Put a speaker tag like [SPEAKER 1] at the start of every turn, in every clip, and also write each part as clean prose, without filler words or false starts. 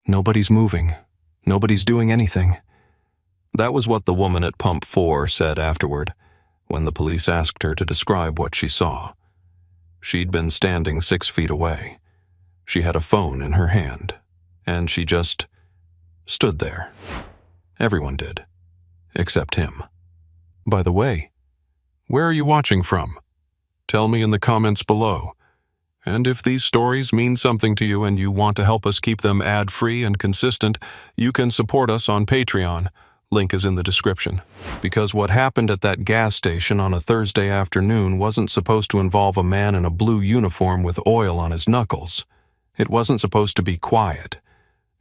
[SPEAKER 1] Nobody's moving. Nobody's doing anything. That was what the woman at Pump 4 said afterward, when the police asked her to describe what she saw. She'd been standing 6 feet away. She had a phone in her hand, and she just stood there. Everyone did, except him. By the way, where are you watching from? Tell me in the comments below. And if these stories mean something to you and you want to help us keep them ad-free and consistent, you can support us on Patreon. Link is in the description. Because what happened at that gas station on a Thursday afternoon wasn't supposed to involve a man in a blue uniform with oil on his knuckles. It wasn't supposed to be quiet.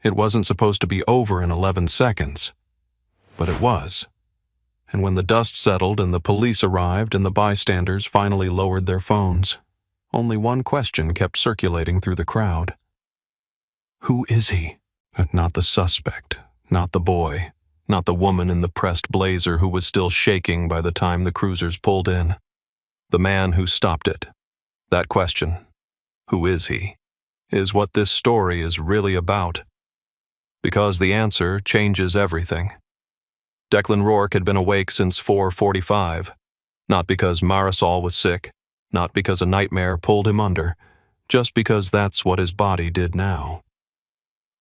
[SPEAKER 1] It wasn't supposed to be over in 11 seconds. But it was. And when the dust settled and the police arrived and the bystanders finally lowered their phones, only one question kept circulating through the crowd. Who is he? Not the suspect, not the boy, not the woman in the pressed blazer who was still shaking by the time the cruisers pulled in. The man who stopped it. That question, who is he, is what this story is really about. Because the answer changes everything. Declan Rourke had been awake since 4:45, not because Marisol was sick, not because a nightmare pulled him under, just because that's what his body did now.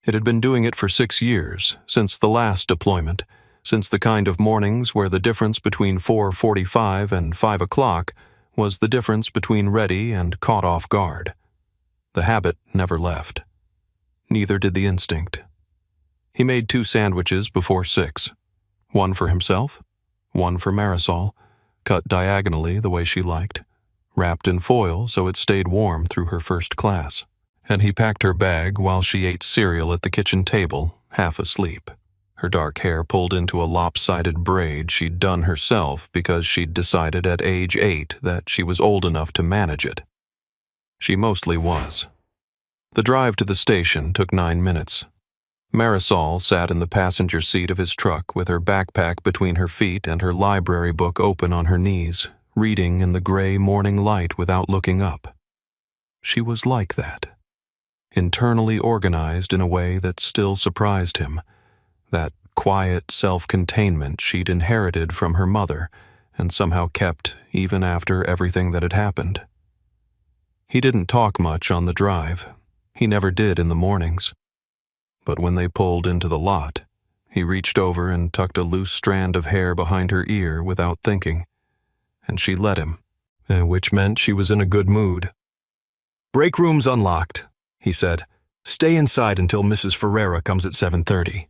[SPEAKER 1] It had been doing it for 6 years, since the last deployment, since the kind of mornings where the difference between 4:45 and 5 o'clock was the difference between ready and caught off guard. The habit never left. Neither did the instinct. He made 2 sandwiches before 6. One for himself, one for Marisol, cut diagonally the way she liked, wrapped in foil so it stayed warm through her first class. And he packed her bag while she ate cereal at the kitchen table, half asleep. Her dark hair pulled into a lopsided braid she'd done herself because she'd decided at age 8 that she was old enough to manage it. She mostly was. The drive to the station took 9 minutes. Marisol sat in the passenger seat of his truck with her backpack between her feet and her library book open on her knees, reading in the gray morning light without looking up. She was like that. Internally organized in a way that still surprised him. That quiet self-containment she'd inherited from her mother and somehow kept even after everything that had happened. He didn't talk much on the drive. He never did in the mornings. But when they pulled into the lot, he reached over and tucked a loose strand of hair behind her ear without thinking. And she let him, which meant she was in a good mood. "Break room's unlocked," he said. "Stay inside until Mrs. Ferreira comes at 7:30.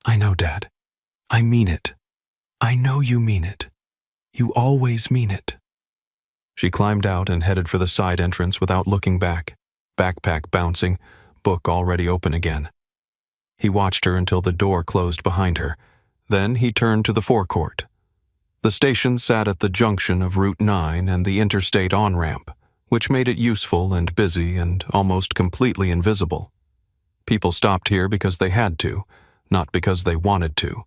[SPEAKER 1] "I know, Dad. I mean it. I know you mean it. You always mean it." She climbed out and headed for the side entrance without looking back, backpack bouncing, book already open again. He watched her until the door closed behind her. Then he turned to the forecourt. The station sat at the junction of Route 9 and the interstate on-ramp, which made it useful and busy and almost completely invisible. People stopped here because they had to, not because they wanted to.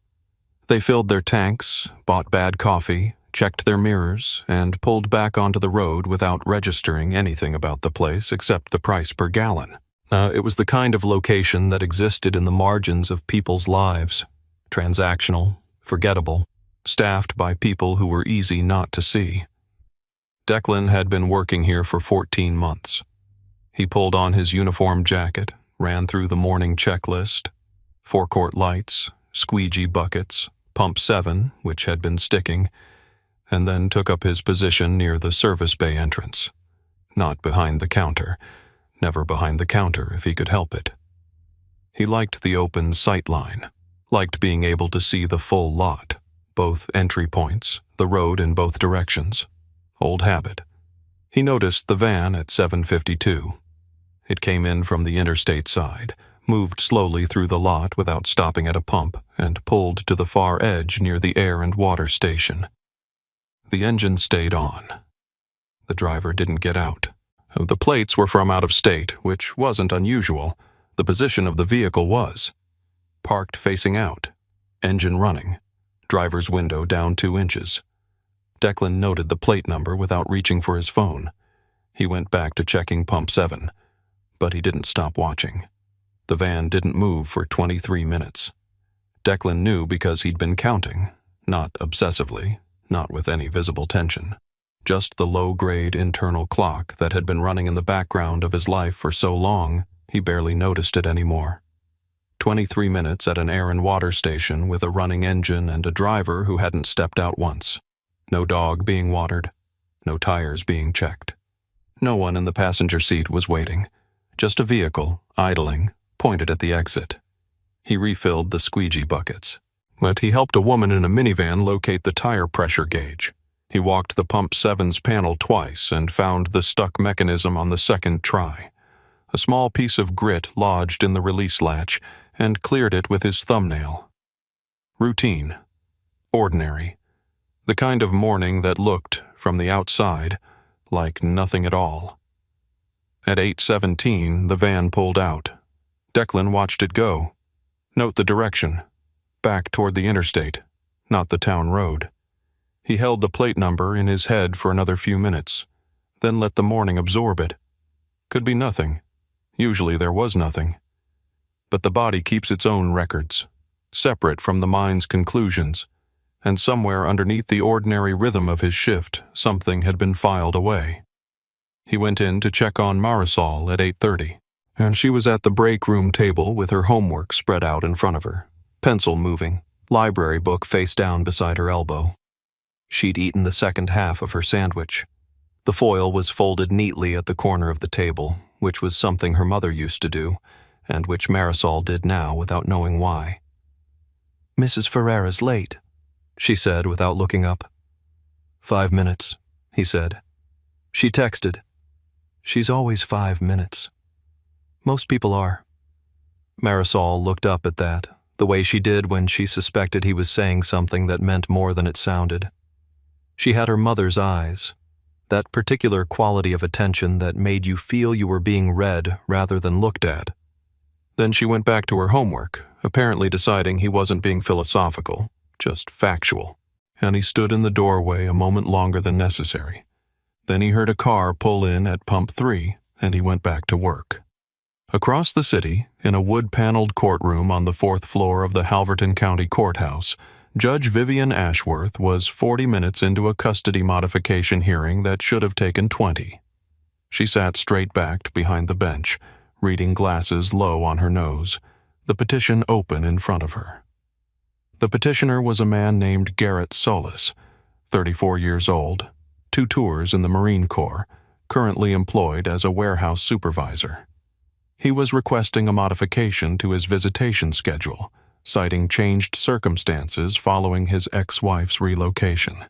[SPEAKER 1] They filled their tanks, bought bad coffee, checked their mirrors, and pulled back onto the road without registering anything about the place except the price per gallon. It was the kind of location that existed in the margins of people's lives. Transactional, forgettable, staffed by people who were easy not to see. Declan had been working here for 14 months. He pulled on his uniform jacket, ran through the morning checklist, forecourt lights, squeegee buckets, pump 7, which had been sticking, and then took up his position near the service bay entrance. Not behind the counter. Never behind the counter if he could help it. He liked the open sight line, liked being able to see the full lot, both entry points, the road in both directions. Old habit. He noticed the van at 7:52. It came in from the interstate side, moved slowly through the lot without stopping at a pump, and pulled to the far edge near the air and water station. The engine stayed on. The driver didn't get out. The plates were from out of state, which wasn't unusual. The position of the vehicle was. Parked facing out. Engine running. Driver's window down 2 inches. Declan noted the plate number without reaching for his phone. He went back to checking pump 7, but he didn't stop watching. The van didn't move for 23 minutes. Declan knew because he'd been counting, not obsessively, not with any visible tension. Just the low-grade internal clock that had been running in the background of his life for so long, he barely noticed it anymore. 23 minutes at an air and water station with a running engine and a driver who hadn't stepped out once. No dog being watered, no tires being checked. No one in the passenger seat was waiting. Just a vehicle, idling, pointed at the exit. He refilled the squeegee buckets. But he helped a woman in a minivan locate the tire pressure gauge. He walked the pump 7's panel twice and found the stuck mechanism on the second try. A small piece of grit lodged in the release latch and cleared it with his thumbnail. Routine. Ordinary. The kind of morning that looked, from the outside, like nothing at all. At 8:17, the van pulled out. Declan watched it go. Note the direction. Back toward the interstate, not the town road. He held the plate number in his head for another few minutes, then let the morning absorb it. Could be nothing. Usually there was nothing. But the body keeps its own records, separate from the mind's conclusions, and somewhere underneath the ordinary rhythm of his shift, something had been filed away. He went in to check on Marisol at 8:30, and she was at the break room table with her homework spread out in front of her, pencil moving, library book face down beside her elbow. She'd eaten the second half of her sandwich. The foil was folded neatly at the corner of the table, which was something her mother used to do, and which Marisol did now without knowing why. "Mrs. Ferrera's late," she said without looking up. 5 minutes, he said. She texted. "She's always 5 minutes. Most people are." Marisol looked up at that, the way she did when she suspected he was saying something that meant more than it sounded. She had her mother's eyes, that particular quality of attention that made you feel you were being read rather than looked at. Then she went back to her homework, apparently deciding he wasn't being philosophical, just factual, and he stood in the doorway a moment longer than necessary. Then he heard a car pull in at Pump 3, and he went back to work. Across the city, in a wood-paneled courtroom on the 4th floor of the Halverton County Courthouse, Judge Vivian Ashworth was 40 minutes into a custody modification hearing that should have taken 20. She sat straight-backed behind the bench, reading glasses low on her nose, the petition open in front of her. The petitioner was a man named Garrett Solis, 34 years old, 2 tours in the Marine Corps, currently employed as a warehouse supervisor. He was requesting a modification to his visitation schedule, citing changed circumstances following his ex-wife's relocation.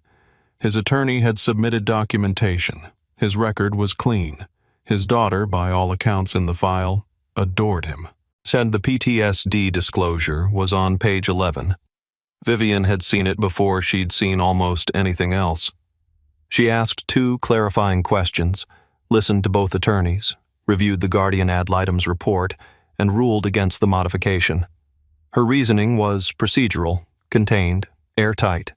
[SPEAKER 1] His attorney had submitted documentation. His record was clean. His daughter, by all accounts in the file, adored him. Said the PTSD disclosure was on page 11. Vivian had seen it before she'd seen almost anything else. She asked 2 clarifying questions, listened to both attorneys, reviewed the guardian ad litem's report, and ruled against the modification. Her reasoning was procedural, contained, airtight,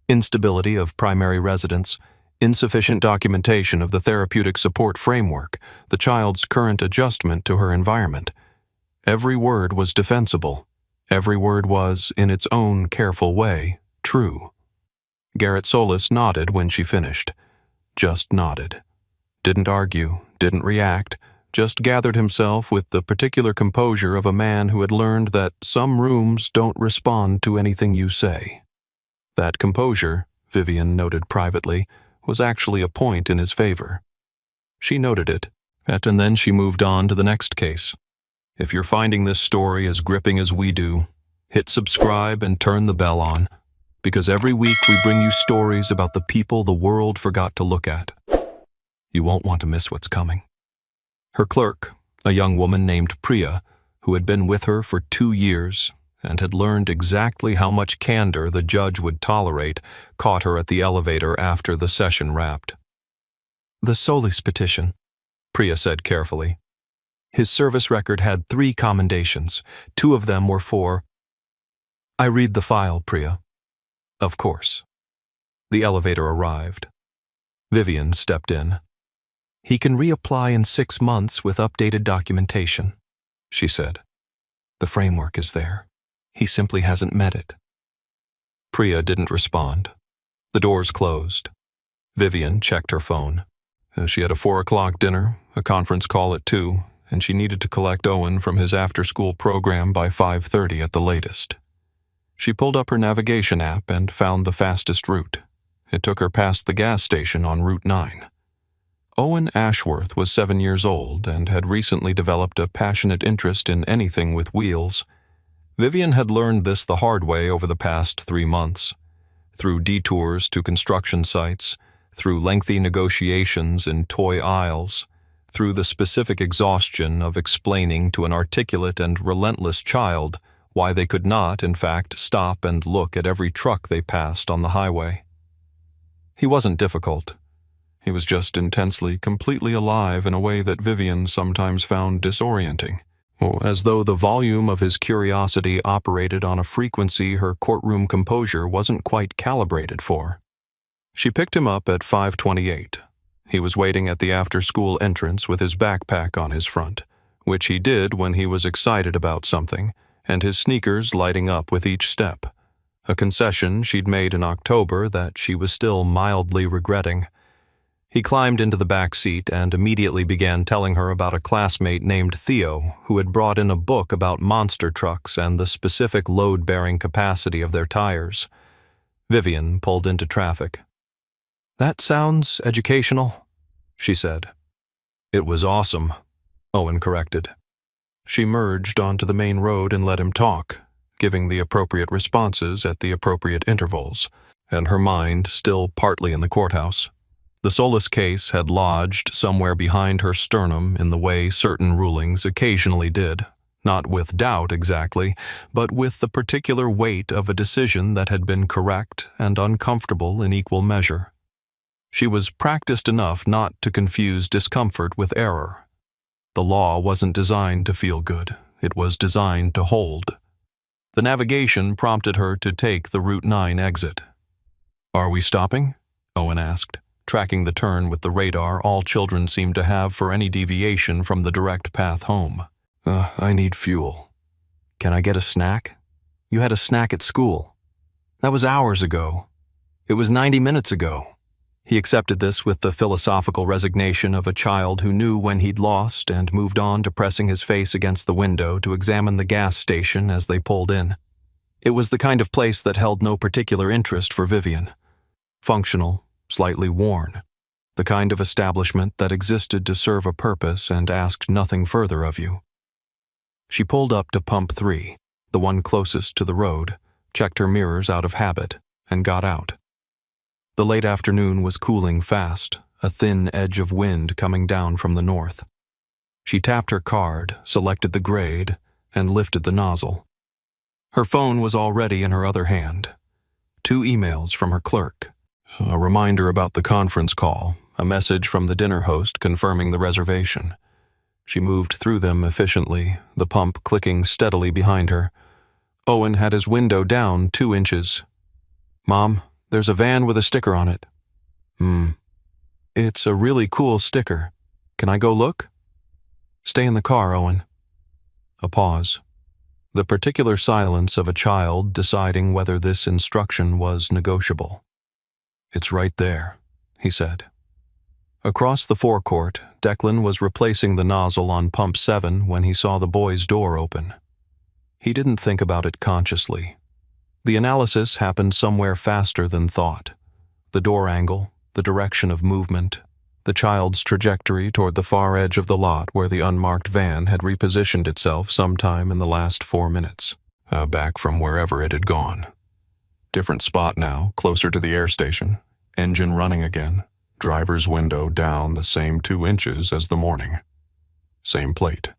[SPEAKER 1] instability of primary residence, insufficient documentation of the therapeutic support framework, the child's current adjustment to her environment. Every word was defensible. Every word was, in its own careful way, true. Garrett Solis nodded when she finished. Just nodded. Didn't argue, didn't react, just gathered himself with the particular composure of a man who had learned that some rooms don't respond to anything you say. That composure, Vivian noted privately, was actually a point in his favor. She noted it, and then she moved on to the next case. If you're finding this story as gripping as we do, hit subscribe and turn the bell on, because every week we bring you stories about the people the world forgot to look at. You won't want to miss what's coming. Her clerk, a young woman named Priya, who had been with her for 2 years and had learned exactly how much candor the judge would tolerate, caught her at the elevator after the session wrapped. "The Solis petition," Priya said carefully. His service record had 3 commendations. 2 of them were for... "I read the file, Priya." "Of course." The elevator arrived. Vivian stepped in. "He can reapply in 6 months with updated documentation," she said. The framework is there. He simply hasn't met it. Priya didn't respond. The doors closed. Vivian checked her phone. She had a 4 o'clock dinner, a conference call at 2, and she needed to collect Owen from his after-school program by 5:30 at the latest. She pulled up her navigation app and found the fastest route. It took her past the gas station on Route 9. Owen Ashworth was 7 years old and had recently developed a passionate interest in anything with wheels. Vivian had learned this the hard way over the past 3 months, through detours to construction sites, through lengthy negotiations in toy aisles, through the specific exhaustion of explaining to an articulate and relentless child why they could not, in fact, stop and look at every truck they passed on the highway. He wasn't difficult. He was just intensely, completely alive in a way that Vivian sometimes found disorienting, as though the volume of his curiosity operated on a frequency her courtroom composure wasn't quite calibrated for. She picked him up at 5:28. He was waiting at the after-school entrance with his backpack on his front, which he did when he was excited about something, and his sneakers lighting up with each step, a concession she'd made in October that she was still mildly regretting. He climbed into the back seat and immediately began telling her about a classmate named Theo who had brought in a book about monster trucks and the specific load-bearing capacity of their tires. Vivian pulled into traffic. "That sounds educational," she said. "It was awesome," Owen corrected. She merged onto the main road and let him talk, giving the appropriate responses at the appropriate intervals, and her mind still partly in the courthouse. The Solis case had lodged somewhere behind her sternum in the way certain rulings occasionally did, not with doubt exactly, but with the particular weight of a decision that had been correct and uncomfortable in equal measure. She was practiced enough not to confuse discomfort with error. The law wasn't designed to feel good, it was designed to hold. The navigation prompted her to take the Route 9 exit. "Are we stopping?" Owen asked, tracking the turn with the radar all children seemed to have for any deviation from the direct path home. I need fuel." "Can I get a snack? You had a snack at school. That was hours ago. It was 90 minutes ago." He accepted this with the philosophical resignation of a child who knew when he'd lost and moved on to pressing his face against the window to examine the gas station as they pulled in. It was the kind of place that held no particular interest for Vivian. Functional, slightly worn. The kind of establishment that existed to serve a purpose and asked nothing further of you. She pulled up to pump 3, the one closest to the road, checked her mirrors out of habit, and got out. The late afternoon was cooling fast, a thin edge of wind coming down from the north. She tapped her card, selected the grade, and lifted the nozzle. Her phone was already in her other hand. 2 emails from her clerk. A reminder about the conference call, a message from the dinner host confirming the reservation. She moved through them efficiently, the pump clicking steadily behind her. Owen had his window down 2 inches. "Mom, there's a van with a sticker on it." "It's a really cool sticker. Can I go look?" "Stay in the car, Owen." A pause. The particular silence of a child deciding whether this instruction was negotiable. "It's right there," he said. Across the forecourt, Declan was replacing the nozzle on pump 7 when he saw the boy's door open. He didn't think about it consciously. The analysis happened somewhere faster than thought. The door angle, the direction of movement, the child's trajectory toward the far edge of the lot where the unmarked van had repositioned itself sometime in the last 4 minutes, back from wherever it had gone. Different spot now, closer to the air station, engine running again, driver's window down the same 2 inches as the morning. Same plate.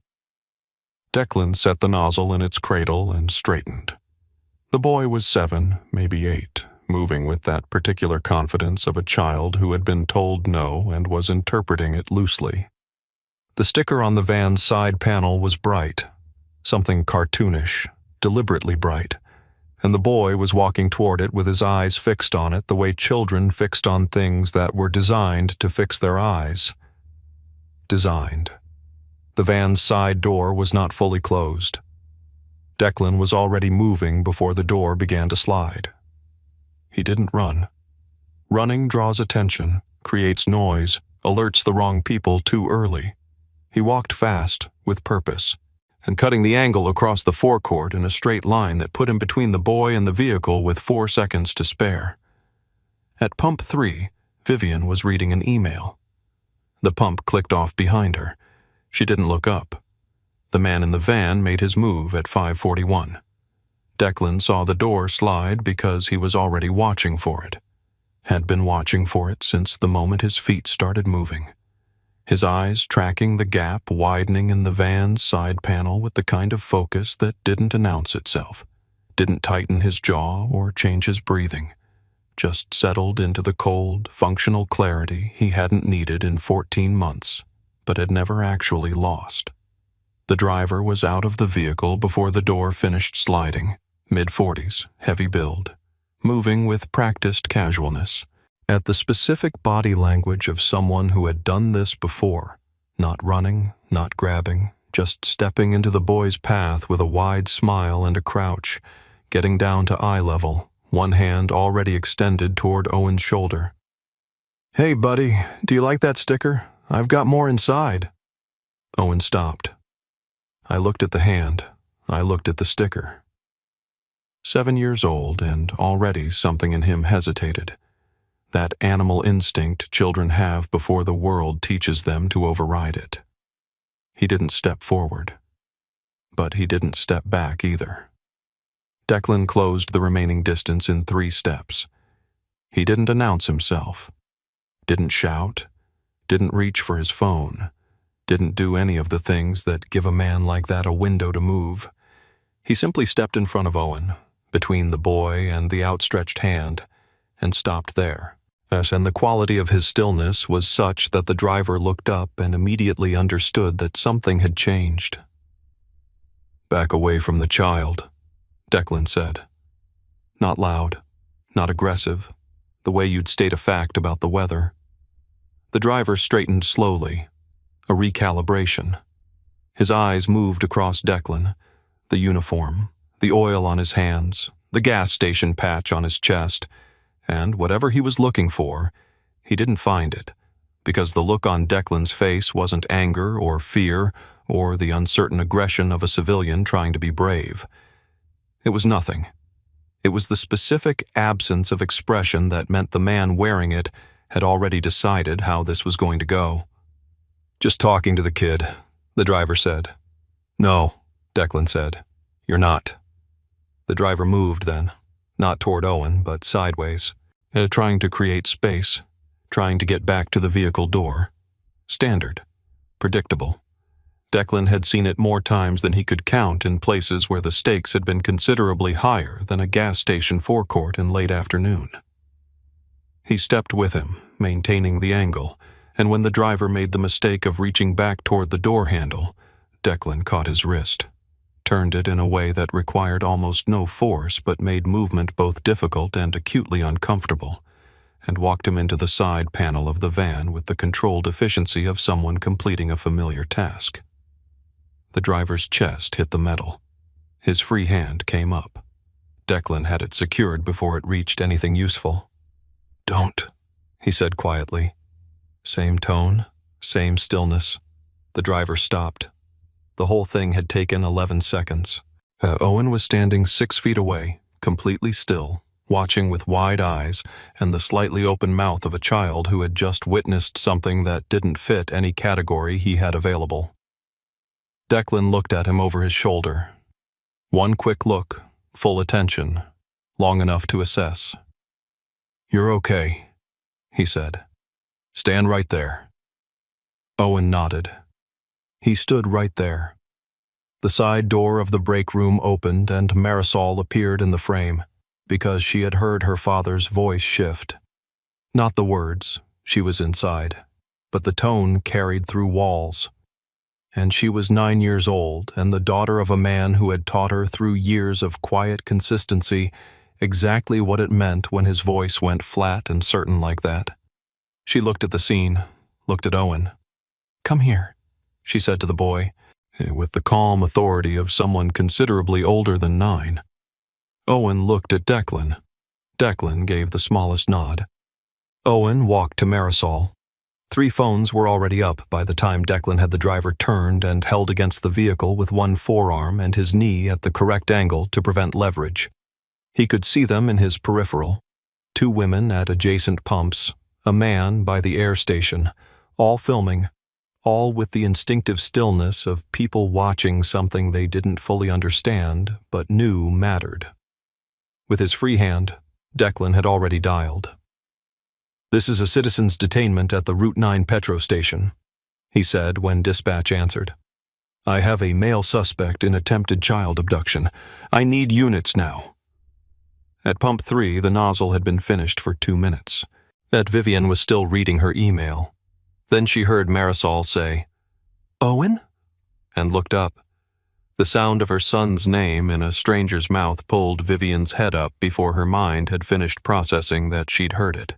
[SPEAKER 1] Declan set the nozzle in its cradle and straightened. The boy was 7, maybe 8, moving with that particular confidence of a child who had been told no and was interpreting it loosely. The sticker on the van's side panel was bright, something cartoonish, deliberately bright, and the boy was walking toward it with his eyes fixed on it the way children fixed on things that were designed to fix their eyes. Designed. The van's side door was not fully closed. Declan was already moving before the door began to slide. He didn't run. Running draws attention, creates noise, alerts the wrong people too early. He walked fast, with purpose, and cutting the angle across the forecourt in a straight line that put him between the boy and the vehicle with 4 seconds to spare. At pump 3, Vivian was reading an email. The pump clicked off behind her. She didn't look up. The man in the van made his move at 5:41. Declan saw the door slide because he was already watching for it. Had been watching for it since the moment his feet started moving. His eyes tracking the gap widening in the van's side panel with the kind of focus that didn't announce itself, didn't tighten his jaw or change his breathing, just settled into the cold, functional clarity he hadn't needed in 14 months, but had never actually lost. The driver was out of the vehicle before the door finished sliding, mid-40s, heavy build, moving with practiced casualness, at the specific body language of someone who had done this before, not running, not grabbing, just stepping into the boy's path with a wide smile and a crouch, getting down to eye level, one hand already extended toward Owen's shoulder. "Hey, buddy, do you like that sticker? I've got more inside." Owen stopped. I looked at the hand. I looked at the sticker. 7 years old, and already something in him hesitated. That animal instinct children have before the world teaches them to override it. He didn't step forward. But he didn't step back either. Declan closed the remaining distance in 3 steps. He didn't announce himself. Didn't shout. Didn't reach for his phone. Didn't do any of the things that give a man like that a window to move. He simply stepped in front of Owen, between the boy and the outstretched hand, and stopped there. And the quality of his stillness was such that the driver looked up and immediately understood that something had changed. "Back away from the child," Declan said. Not loud, not aggressive, the way you'd state a fact about the weather. The driver straightened slowly, a recalibration. His eyes moved across Declan, the uniform, the oil on his hands, the gas station patch on his chest, and whatever he was looking for, he didn't find it, because the look on Declan's face wasn't anger or fear or the uncertain aggression of a civilian trying to be brave. It was nothing. It was the specific absence of expression that meant the man wearing it had already decided how this was going to go. "Just talking to the kid," the driver said. "No," Declan said. "You're not." The driver moved then, not toward Owen, but sideways, trying to create space, trying to get back to the vehicle door. Standard. Predictable. Declan had seen it more times than he could count in places where the stakes had been considerably higher than a gas station forecourt in late afternoon. He stepped with him, maintaining the angle, and when the driver made the mistake of reaching back toward the door handle, Declan caught his wrist, turned it in a way that required almost no force but made movement both difficult and acutely uncomfortable, and walked him into the side panel of the van with the controlled efficiency of someone completing a familiar task. The driver's chest hit the metal. His free hand came up. Declan had it secured before it reached anything useful. "Don't," he said quietly. Same tone, same stillness. The driver stopped. The whole thing had taken 11 seconds. Owen was standing 6 feet away, completely still, watching with wide eyes and the slightly open mouth of a child who had just witnessed something that didn't fit any category he had available. Declan looked at him over his shoulder. One quick look, full attention, long enough to assess. "You're okay," he said. "Stand right there." Owen nodded. He stood right there. The side door of the break room opened and Marisol appeared in the frame, because she had heard her father's voice shift. Not the words, she was inside, but the tone carried through walls. And she was 9 years old and the daughter of a man who had taught her through years of quiet consistency exactly what it meant when his voice went flat and certain like that. She looked at the scene, looked at Owen. "Come here," she said to the boy, with the calm authority of someone considerably older than 9. Owen looked at Declan. Declan gave the smallest nod. Owen walked to Marisol. 3 phones were already up by the time Declan had the driver turned and held against the vehicle with one forearm and his knee at the correct angle to prevent leverage. He could see them in his peripheral. 2 women at adjacent pumps, a man by the air station, all filming, all with the instinctive stillness of people watching something they didn't fully understand but knew mattered. With his free hand, Declan had already dialed. "This is a citizen's detainment at the Route 9 petrol station," he said when dispatch answered. "I have a male suspect in attempted child abduction. I need units now." At pump 3, the nozzle had been finished for 2 minutes. Vivian was still reading her email. Then she heard Marisol say, "Owen?" and looked up. The sound of her son's name in a stranger's mouth pulled Vivian's head up before her mind had finished processing that she'd heard it.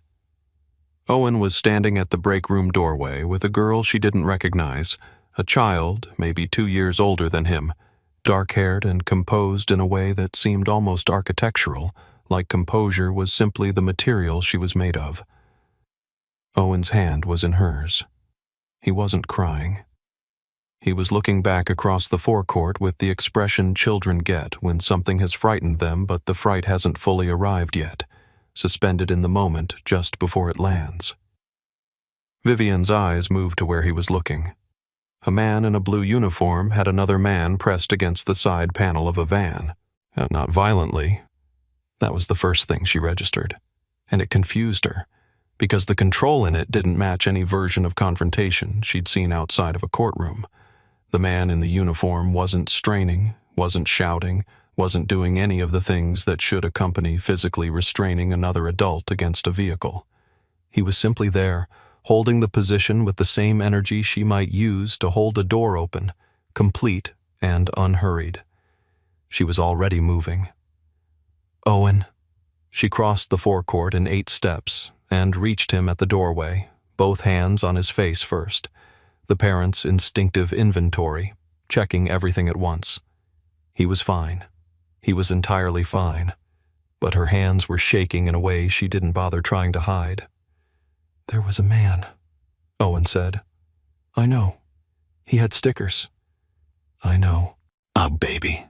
[SPEAKER 1] Owen was standing at the break room doorway with a girl she didn't recognize, a child, maybe 2 years older than him, dark-haired and composed in a way that seemed almost architectural, like composure was simply the material she was made of. Owen's hand was in hers. He wasn't crying. He was looking back across the forecourt with the expression children get when something has frightened them but the fright hasn't fully arrived yet, suspended in the moment just before it lands. Vivian's eyes moved to where he was looking. A man in a blue uniform had another man pressed against the side panel of a van. Not violently. That was the first thing she registered, and it confused her, because the control in it didn't match any version of confrontation she'd seen outside of a courtroom. The man in the uniform wasn't straining, wasn't shouting, wasn't doing any of the things that should accompany physically restraining another adult against a vehicle. He was simply there, holding the position with the same energy she might use to hold a door open, complete and unhurried. She was already moving. "Owen." She crossed the forecourt in 8 steps and reached him at the doorway, both hands on his face first, the parents' instinctive inventory, checking everything at once. He was fine. He was entirely fine, but her hands were shaking in a way she didn't bother trying to hide. "There was a man," Owen said. "I know. He had stickers." "I know." "Oh, baby."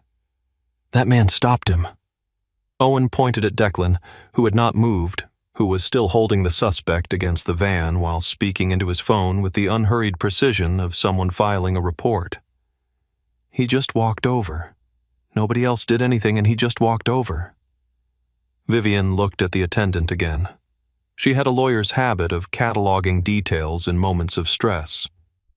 [SPEAKER 1] "That man stopped him." Owen pointed at Declan, who had not moved, who was still holding the suspect against the van while speaking into his phone with the unhurried precision of someone filing a report. "He just walked over. Nobody else did anything and he just walked over." Vivian looked at the attendant again. She had a lawyer's habit of cataloging details in moments of stress.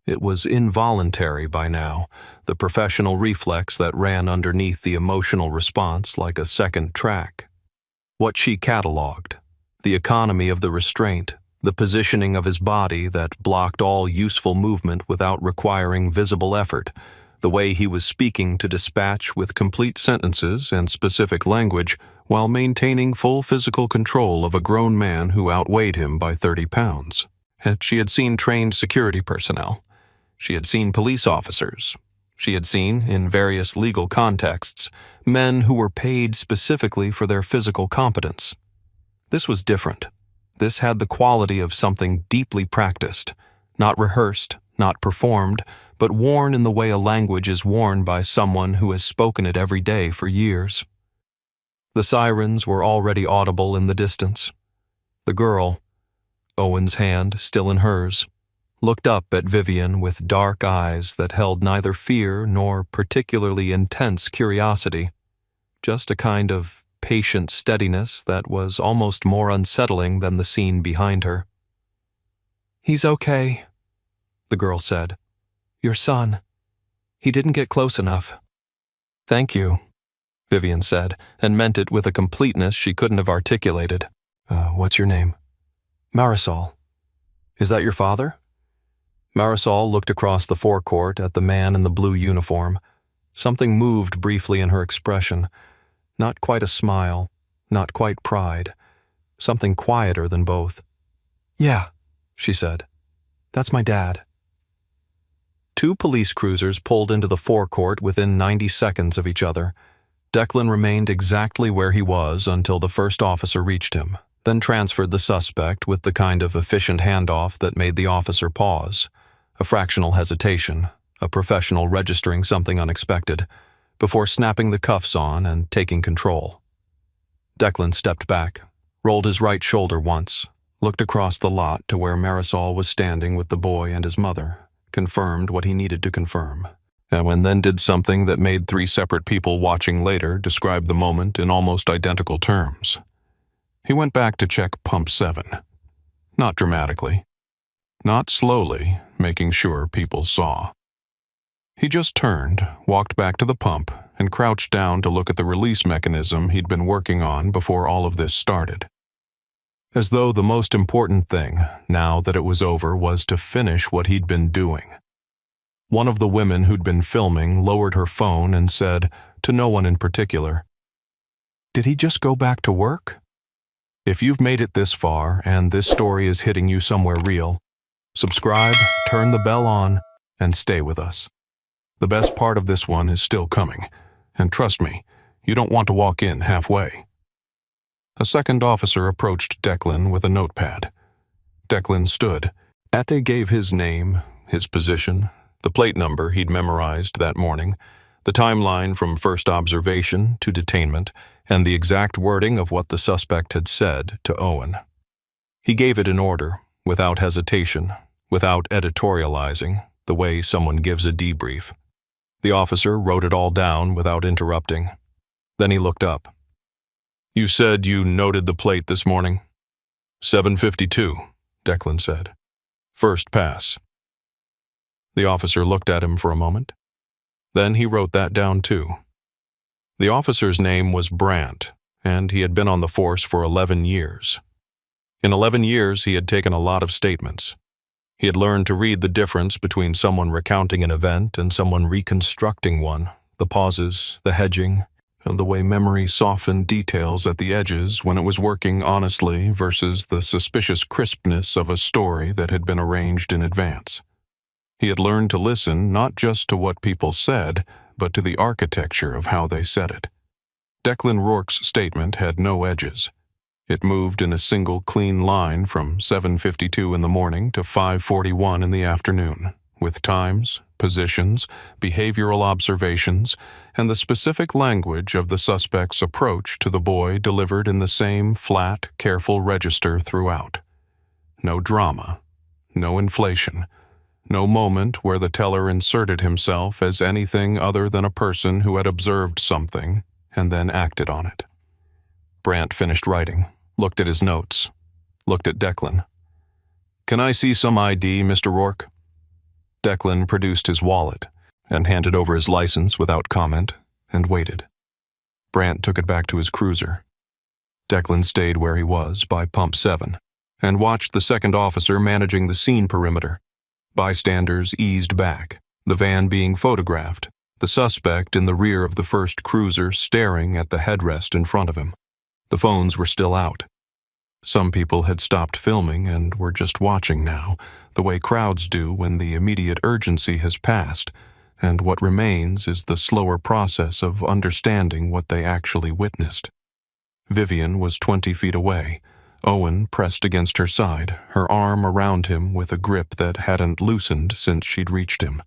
[SPEAKER 1] It was involuntary by now, the professional reflex that ran underneath the emotional response like a second track. What she cataloged, the economy of the restraint, the positioning of his body that blocked all useful movement without requiring visible effort, the way he was speaking to dispatch with complete sentences and specific language while maintaining full physical control of a grown man who outweighed him by 30 pounds. And she had seen trained security personnel. She had seen police officers. She had seen, in various legal contexts, men who were paid specifically for their physical competence. This was different. This had the quality of something deeply practiced, not rehearsed, not performed, but worn in the way a language is worn by someone who has spoken it every day for years. The sirens were already audible in the distance. The girl, Owen's hand still in hers, looked up at Vivian with dark eyes that held neither fear nor particularly intense curiosity, just a kind of patient steadiness that was almost more unsettling than the scene behind her. "He's okay," the girl said. "Your son. He didn't get close enough." "Thank you," Vivian said, and meant it with a completeness she couldn't have articulated. What's your name?" "Marisol." "Is that your father?" Marisol looked across the forecourt at the man in the blue uniform. Something moved briefly in her expression. Not quite a smile, not quite pride. Something quieter than both. "Yeah," she said. "That's my dad." Two police cruisers pulled into the forecourt within 90 seconds of each other. Declan remained exactly where he was until the first officer reached him, then transferred the suspect with the kind of efficient handoff that made the officer pause. A fractional hesitation, a professional registering something unexpected, before snapping the cuffs on and taking control. Declan stepped back, rolled his right shoulder once, looked across the lot to where Marisol was standing with the boy and his mother, confirmed what he needed to confirm, and then did something that made three separate people watching later describe the moment in almost identical terms. He went back to check pump 7. Not dramatically. Not slowly, making sure people saw. He just turned, walked back to the pump, and crouched down to look at the release mechanism he'd been working on before all of this started. As though the most important thing, now that it was over, was to finish what he'd been doing. One of the women who'd been filming lowered her phone and said, to no one in particular, "Did he just go back to work?" If you've made it this far and this story is hitting you somewhere real, subscribe, turn the bell on, and stay with us. The best part of this one is still coming, and trust me, you don't want to walk in halfway. A second officer approached Declan with a notepad. Declan stood. Ate gave his name, his position, the plate number he'd memorized that morning, the timeline from first observation to detainment, and the exact wording of what the suspect had said to Owen. He gave it in order, without hesitation, without editorializing, the way someone gives a debrief. The officer wrote it all down without interrupting. Then he looked up. "You said you noted the plate this morning?" 7:52, Declan said. "First pass." The officer looked at him for a moment. Then he wrote that down too. The officer's name was Brandt, and he had been on the force for 11 years. In 11 years, he had taken a lot of statements. He had learned to read the difference between someone recounting an event and someone reconstructing one, the pauses, the hedging, and the way memory softened details at the edges when it was working honestly versus the suspicious crispness of a story that had been arranged in advance. He had learned to listen not just to what people said, but to the architecture of how they said it. Declan Rourke's statement had no edges. It moved in a single clean line from 7:52 in the morning to 5:41 in the afternoon, with times, positions, behavioral observations, and the specific language of the suspect's approach to the boy delivered in the same flat, careful register throughout. No drama, no inflation, no moment where the teller inserted himself as anything other than a person who had observed something and then acted on it. Brandt finished writing, looked at his notes, looked at Declan. "Can I see some ID, Mr. Rourke?" Declan produced his wallet and handed over his license without comment and waited. Brandt took it back to his cruiser. Declan stayed where he was by pump 7 and watched the second officer managing the scene perimeter. Bystanders eased back, the van being photographed, the suspect in the rear of the first cruiser staring at the headrest in front of him. The phones were still out. Some people had stopped filming and were just watching now, the way crowds do when the immediate urgency has passed, and what remains is the slower process of understanding what they actually witnessed. Vivian was 20 feet away, Owen pressed against her side, her arm around him with a grip that hadn't loosened since she'd reached him.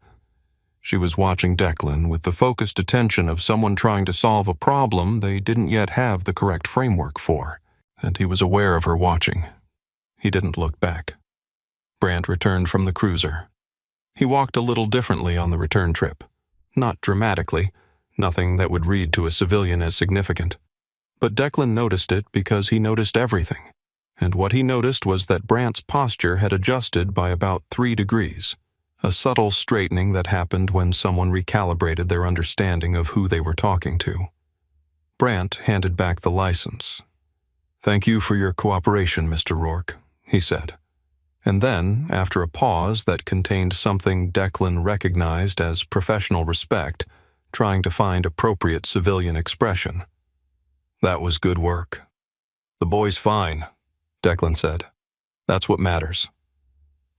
[SPEAKER 1] She was watching Declan with the focused attention of someone trying to solve a problem they didn't yet have the correct framework for, and he was aware of her watching. He didn't look back. Brandt returned from the cruiser. He walked a little differently on the return trip. Not dramatically, nothing that would read to a civilian as significant. But Declan noticed it because he noticed everything. And what he noticed was that Brandt's posture had adjusted by about 3 degrees, a subtle straightening that happened when someone recalibrated their understanding of who they were talking to. Brandt handed back the license. "Thank you for your cooperation, Mr. Rourke," he said. And then, after a pause that contained something Declan recognized as professional respect, trying to find appropriate civilian expression, "That was good work." "The boy's fine," Declan said. "That's what matters."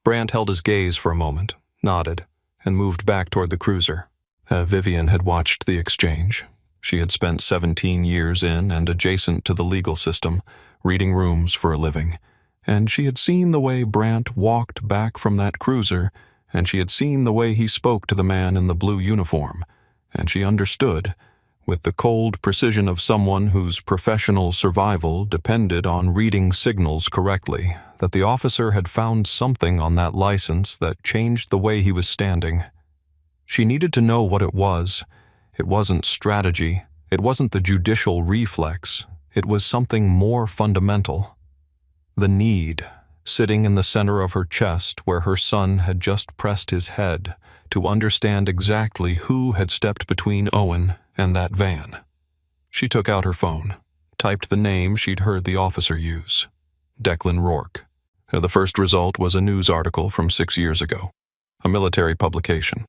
[SPEAKER 1] Brandt held his gaze for a moment, nodded, and moved back toward the cruiser. Vivian had watched the exchange. She had spent 17 years in and adjacent to the legal system, reading rooms for a living, and she had seen the way Brandt walked back from that cruiser, and she had seen the way he spoke to the man in the blue uniform, and she understood, with the cold precision of someone whose professional survival depended on reading signals correctly, that the officer had found something on that license that changed the way he was standing. She needed to know what it was. It wasn't strategy. It wasn't the judicial reflex. It was something more fundamental. The need, sitting in the center of her chest where her son had just pressed his head, to understand exactly who had stepped between Owen and that van. She took out her phone, typed the name she'd heard the officer use, Declan Rourke. The first result was a news article from 6 years ago, a military publication.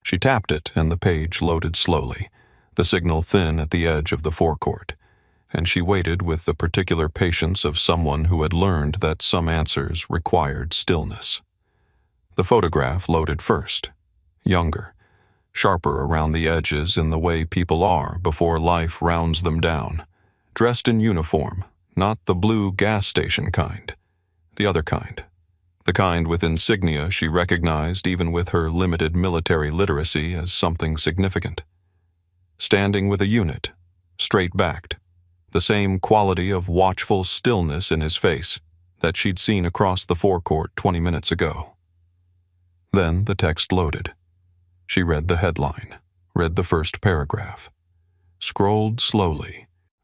[SPEAKER 1] She tapped it and the page loaded slowly, the signal thin at the edge of the forecourt, and she waited with the particular patience of someone who had learned that some answers required stillness. The photograph loaded first, younger, sharper around the edges in the way people are before life rounds them down, dressed in uniform, not the blue gas station kind, the other kind. The kind with insignia she recognized even with her limited military literacy as something significant. Standing with a unit, straight-backed, the same quality of watchful stillness in his face that she'd seen across the forecourt 20 minutes ago. Then the text loaded. She read the headline, read the first paragraph, scrolled slowly.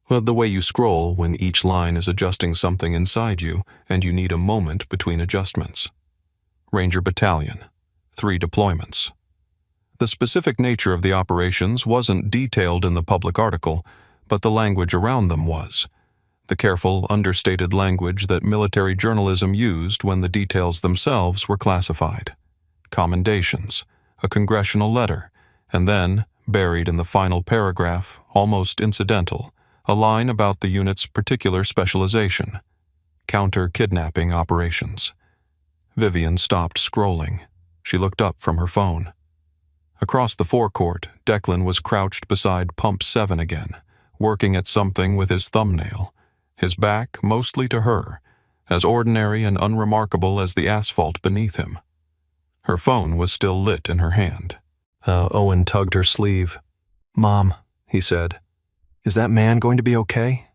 [SPEAKER 1] The way you scroll when each line is adjusting something inside you and you need a moment between adjustments. Ranger Battalion, 3 deployments. The specific nature of the operations wasn't detailed in the public article, but the language around them was. The careful, understated language that military journalism used when the details themselves were classified. Commendations, a congressional letter, and then, buried in the final paragraph, almost incidental, a line about the unit's particular specialization, counter-kidnapping operations. Vivian stopped scrolling. She looked up from her phone. Across the forecourt, Declan was crouched beside Pump 7 again, working at something with his thumbnail, his back mostly to her, as ordinary and unremarkable as the asphalt beneath him. Her phone was still lit in her hand. Owen tugged her sleeve. "Mom," he said, "is that man going to be okay?"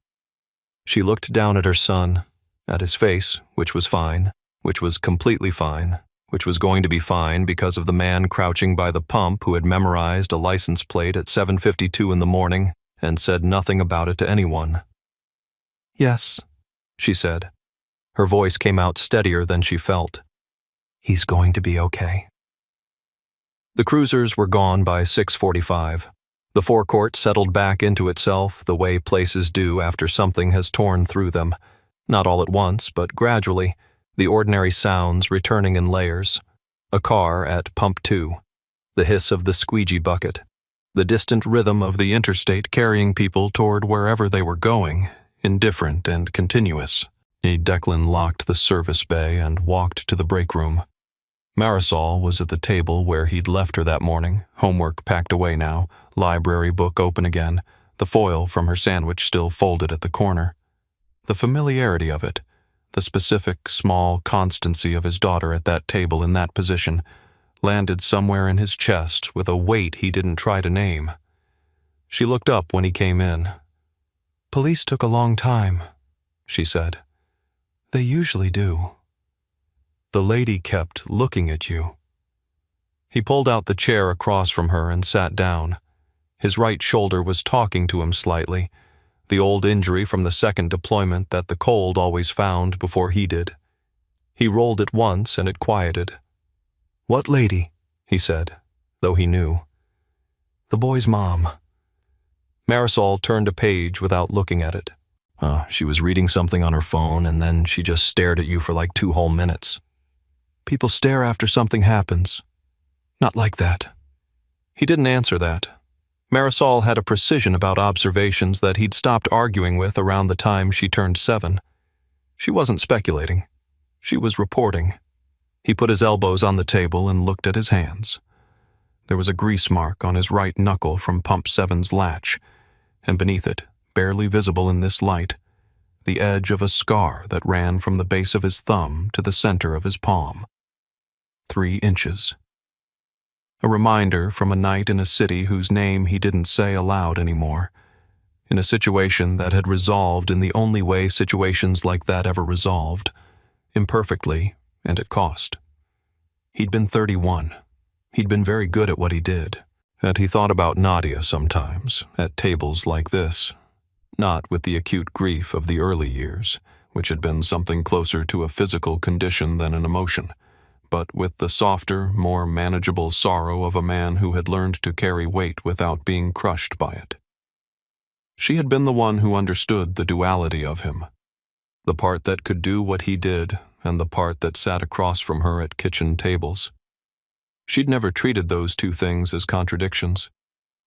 [SPEAKER 1] She looked down at her son, at his face, which was fine, which was completely fine, which was going to be fine because of the man crouching by the pump who had memorized a license plate at 7:52 in the morning and said nothing about it to anyone. "Yes," she said. Her voice came out steadier than she felt. "He's going to be okay." The cruisers were gone by 6:45. The forecourt settled back into itself the way places do after something has torn through them, not all at once, but gradually, the ordinary sounds returning in layers. A car at Pump 2, the hiss of the squeegee bucket, the distant rhythm of the interstate carrying people toward wherever they were going, indifferent and continuous. Declan locked the service bay and walked to the break room. Marisol was at the table where he'd left her that morning, homework packed away now, library book open again, the foil from her sandwich still folded at the corner. The familiarity of it, the specific, small constancy of his daughter at that table in that position, landed somewhere in his chest with a weight he didn't try to name. She looked up when he came in. "Police took a long time," she said. "They usually do." "The lady kept looking at you." He pulled out the chair across from her and sat down. His right shoulder was talking to him slightly, the old injury from the second deployment that the cold always found before he did. He rolled it once and it quieted. "What lady?" he said, though he knew. "The boy's mom." Marisol turned a page without looking at it. She was reading something on her phone and then she just stared at you for like 2 whole minutes. "People stare after something happens. Not like that." He didn't answer that. Marisol had a precision about observations that he'd stopped arguing with around the time she turned 7. She wasn't speculating. She was reporting. He put his elbows on the table and looked at his hands. There was a grease mark on his right knuckle from Pump 7's latch, and beneath it, barely visible in this light, the edge of a scar that ran from the base of his thumb to the center of his palm. 3 inches. A reminder from a night in a city whose name he didn't say aloud anymore, in a situation that had resolved in the only way situations like that ever resolved, imperfectly and at cost. He'd been 31. He'd been very good at what he did, and he thought about Nadia sometimes, at tables like this, not with the acute grief of the early years, which had been something closer to a physical condition than an emotion, but with the softer, more manageable sorrow of a man who had learned to carry weight without being crushed by it. She had been the one who understood the duality of him, the part that could do what he did and the part that sat across from her at kitchen tables. She'd never treated those two things as contradictions.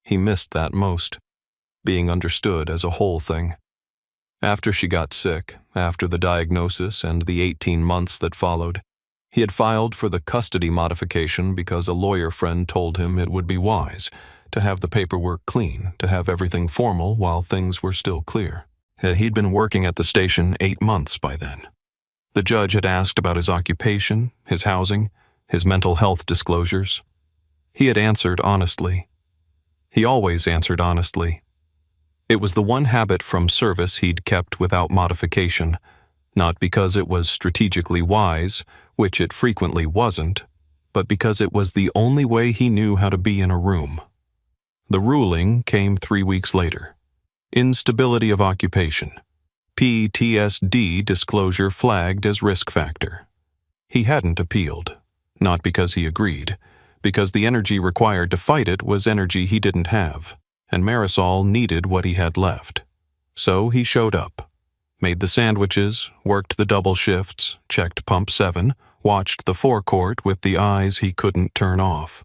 [SPEAKER 1] He missed that most, being understood as a whole thing. After she got sick, after the diagnosis and the 18 months that followed, he had filed for the custody modification because a lawyer friend told him it would be wise to have the paperwork clean, to have everything formal while things were still clear. He'd been working at the station 8 months by then. The judge had asked about his occupation, his housing, his mental health disclosures. He had answered honestly. He always answered honestly. It was the one habit from service he'd kept without modification, not because it was strategically wise, which it frequently wasn't, but because it was the only way he knew how to be in a room. The ruling came 3 weeks later. Instability of occupation. PTSD disclosure flagged as risk factor. He hadn't appealed, not because he agreed, because the energy required to fight it was energy he didn't have, and Marisol needed what he had left. So he showed up, made the sandwiches, worked the double shifts, checked Pump 7, watched the forecourt with the eyes he couldn't turn off.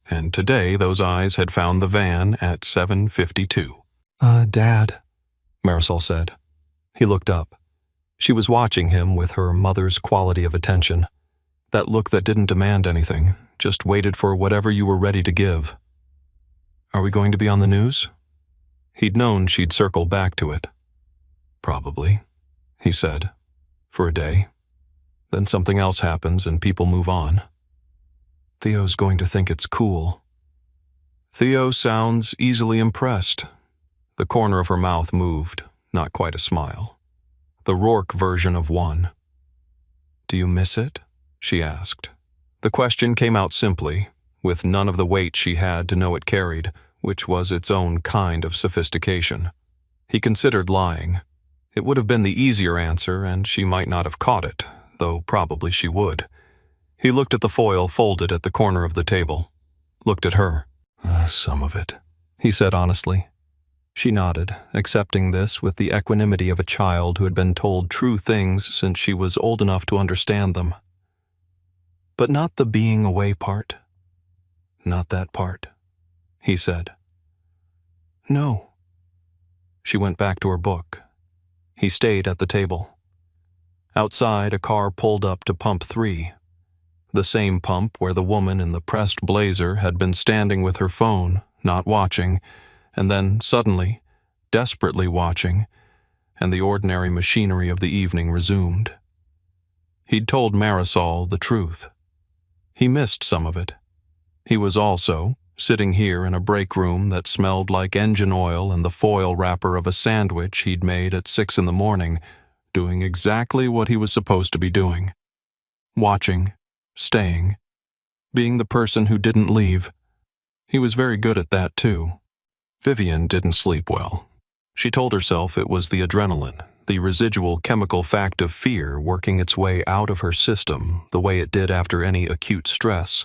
[SPEAKER 1] And today those eyes had found the van at 7:52.
[SPEAKER 2] Dad,
[SPEAKER 1] Marisol said. He looked up. She was watching him with her mother's quality of attention. That look that didn't demand anything, just waited for whatever you were ready to give. Are we going to be on the news? He'd known she'd circle back to it. Probably, he said, for a day. Then something else happens and people move on. Theo's going to think it's cool. Theo sounds easily impressed. The corner of her mouth moved, not quite a smile. The Rourke version of one. Do you miss it? She asked. The question came out simply, with none of the weight she had to know it carried, which was its own kind of sophistication. He considered lying. It would have been the easier answer, and she might not have caught it, though probably she would. He looked at the foil folded at the corner of the table. Looked at her. Some of it, he said honestly. She nodded, accepting this with the equanimity of a child who had been told true things since she was old enough to understand them. But not the being away part. Not that part, he said. No. She went back to her book. He stayed at the table. Outside, a car pulled up to Pump 3. The same pump where the woman in the pressed blazer had been standing with her phone, not watching, and then, suddenly, desperately watching, and the ordinary machinery of the evening resumed. He'd told Marisol the truth. He missed some of it. He was also, sitting here in a break room that smelled like engine oil and the foil wrapper of a sandwich he'd made at 6 a.m, doing exactly what he was supposed to be doing. Watching, staying, being the person who didn't leave. He was very good at that, too. Vivian didn't sleep well. She told herself it was the adrenaline, the residual chemical fact of fear working its way out of her system the way it did after any acute stress,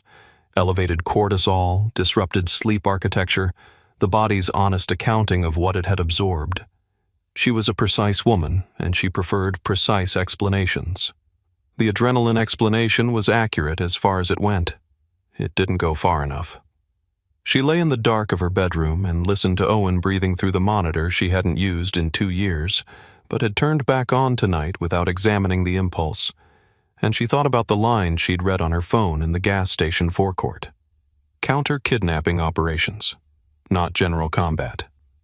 [SPEAKER 1] elevated cortisol, disrupted sleep architecture, the body's honest accounting of what it had absorbed. She was a precise woman, and she preferred precise explanations. The adrenaline explanation was accurate as far as it went. It didn't go far enough. She lay in the dark of her bedroom and listened to Owen breathing through the monitor she hadn't used in 2 years, but had turned back on tonight without examining the impulse, and she thought about the line she'd read on her phone in the gas station forecourt. counter-kidnapping operations. Not general combat.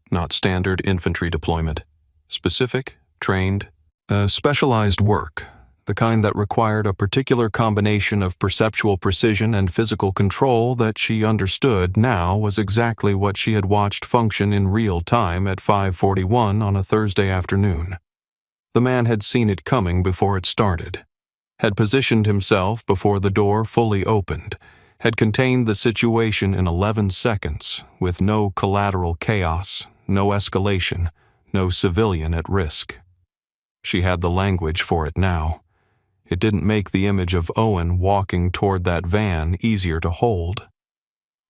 [SPEAKER 1] Not standard infantry deployment. Specific, trained, specialized work. The kind that required a particular combination of perceptual precision and physical control that she understood now was exactly what she had watched function in real time at 5:41 on a Thursday afternoon. The man had seen it coming before it started, had positioned himself before the door fully opened, had contained the situation in 11 seconds with no collateral chaos, no escalation, no civilian at risk. She had the language for it now. It didn't make the image of Owen walking toward that van easier to hold.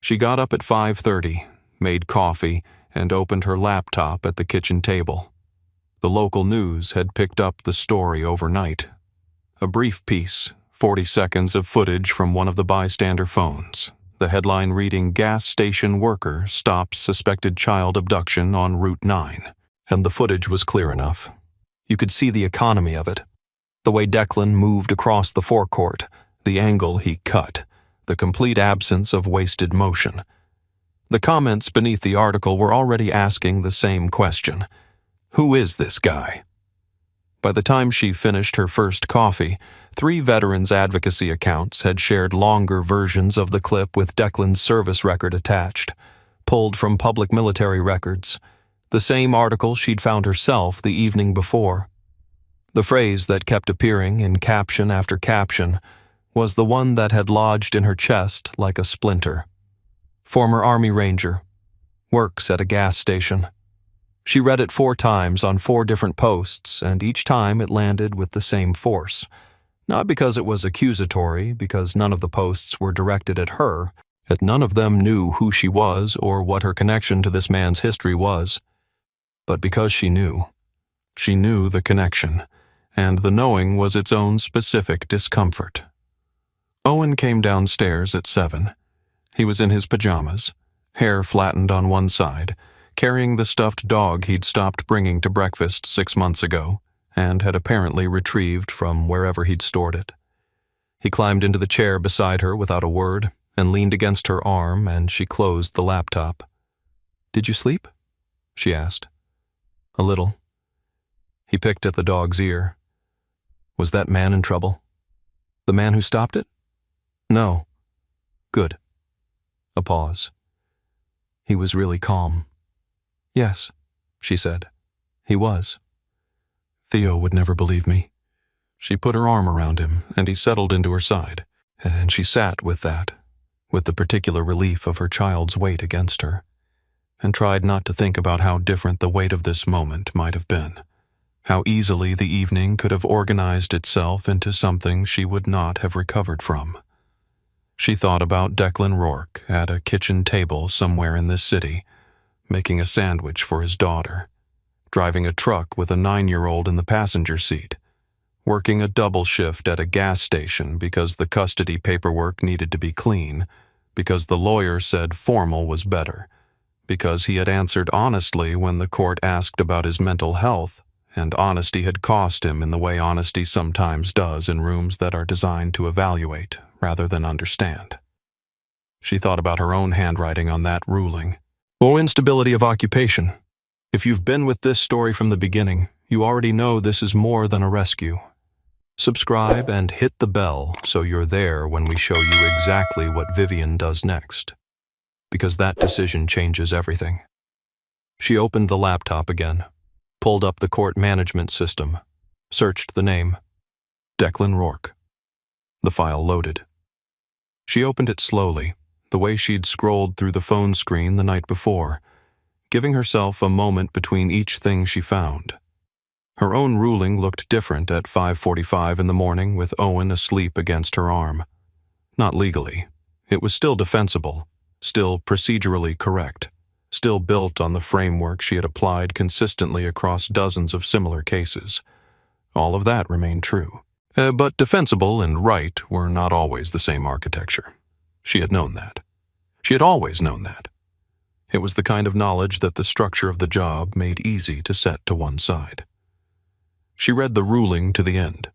[SPEAKER 1] She got up at 5:30, made coffee, and opened her laptop at the kitchen table. The local news had picked up the story overnight. A brief piece, 40 seconds of footage from one of the bystander phones. The headline reading, "Gas station worker stops suspected child abduction on Route 9. And the footage was clear enough. You could see the economy of it. The way Declan moved across the forecourt, the angle he cut, the complete absence of wasted motion. The comments beneath the article were already asking the same question. Who is this guy? By the time she finished her first coffee, 3 veterans advocacy accounts had shared longer versions of the clip with Declan's service record attached, pulled from public military records, the same article she'd found herself the evening before. The phrase that kept appearing in caption after caption was the one that had lodged in her chest like a splinter. Former Army Ranger. Works at a gas station. She read it 4 times on 4 different posts, and each time it landed with the same force. Not because it was accusatory, because none of the posts were directed at her, yet none of them knew who she was or what her connection to this man's history was. But because she knew. She knew the connection, and the knowing was its own specific discomfort. Owen came downstairs at 7. He was in his pajamas, hair flattened on one side, carrying the stuffed dog he'd stopped bringing to breakfast 6 months ago, and had apparently retrieved from wherever he'd stored it. He climbed into the chair beside her without a word, and leaned against her arm, and she closed the laptop. "Did you sleep?" she asked. "A little." He picked at the dog's ear. "Was that man in trouble? The man who stopped it?" "No." "Good." A pause. He was really calm. "Yes," she said. "He was." "Theo would never believe me." She put her arm around him, and he settled into her side, and she sat with that, with the particular relief of her child's weight against her, and tried not to think about how different the weight of this moment might have been. How easily the evening could have organized itself into something she would not have recovered from. She thought about Declan Rourke at a kitchen table somewhere in this city, making a sandwich for his daughter, driving a truck with a 9-year-old in the passenger seat, working a double shift at a gas station because the custody paperwork needed to be clean, because the lawyer said formal was better, because he had answered honestly when the court asked about his mental health, and honesty had cost him in the way honesty sometimes does in rooms that are designed to evaluate rather than understand. She thought about her own handwriting on that ruling. Or instability of occupation. If you've been with this story from the beginning, you already know this is more than a rescue. Subscribe and hit the bell so you're there when we show you exactly what Vivian does next, because that decision changes everything. She opened the laptop again, pulled up the court management system, searched the name. Declan Rourke. The file loaded. She opened it slowly, the way she'd scrolled through the phone screen the night before, giving herself a moment between each thing she found. Her own ruling looked different at 5:45 in the morning with Owen asleep against her arm. Not legally. It was still defensible, still procedurally correct, still built on the framework she had applied consistently across dozens of similar cases. All of that remained true. But defensible and right were not always the same architecture. She had known that. She had always known that. It was the kind of knowledge that the structure of the job made easy to set to one side. She read the ruling to the end.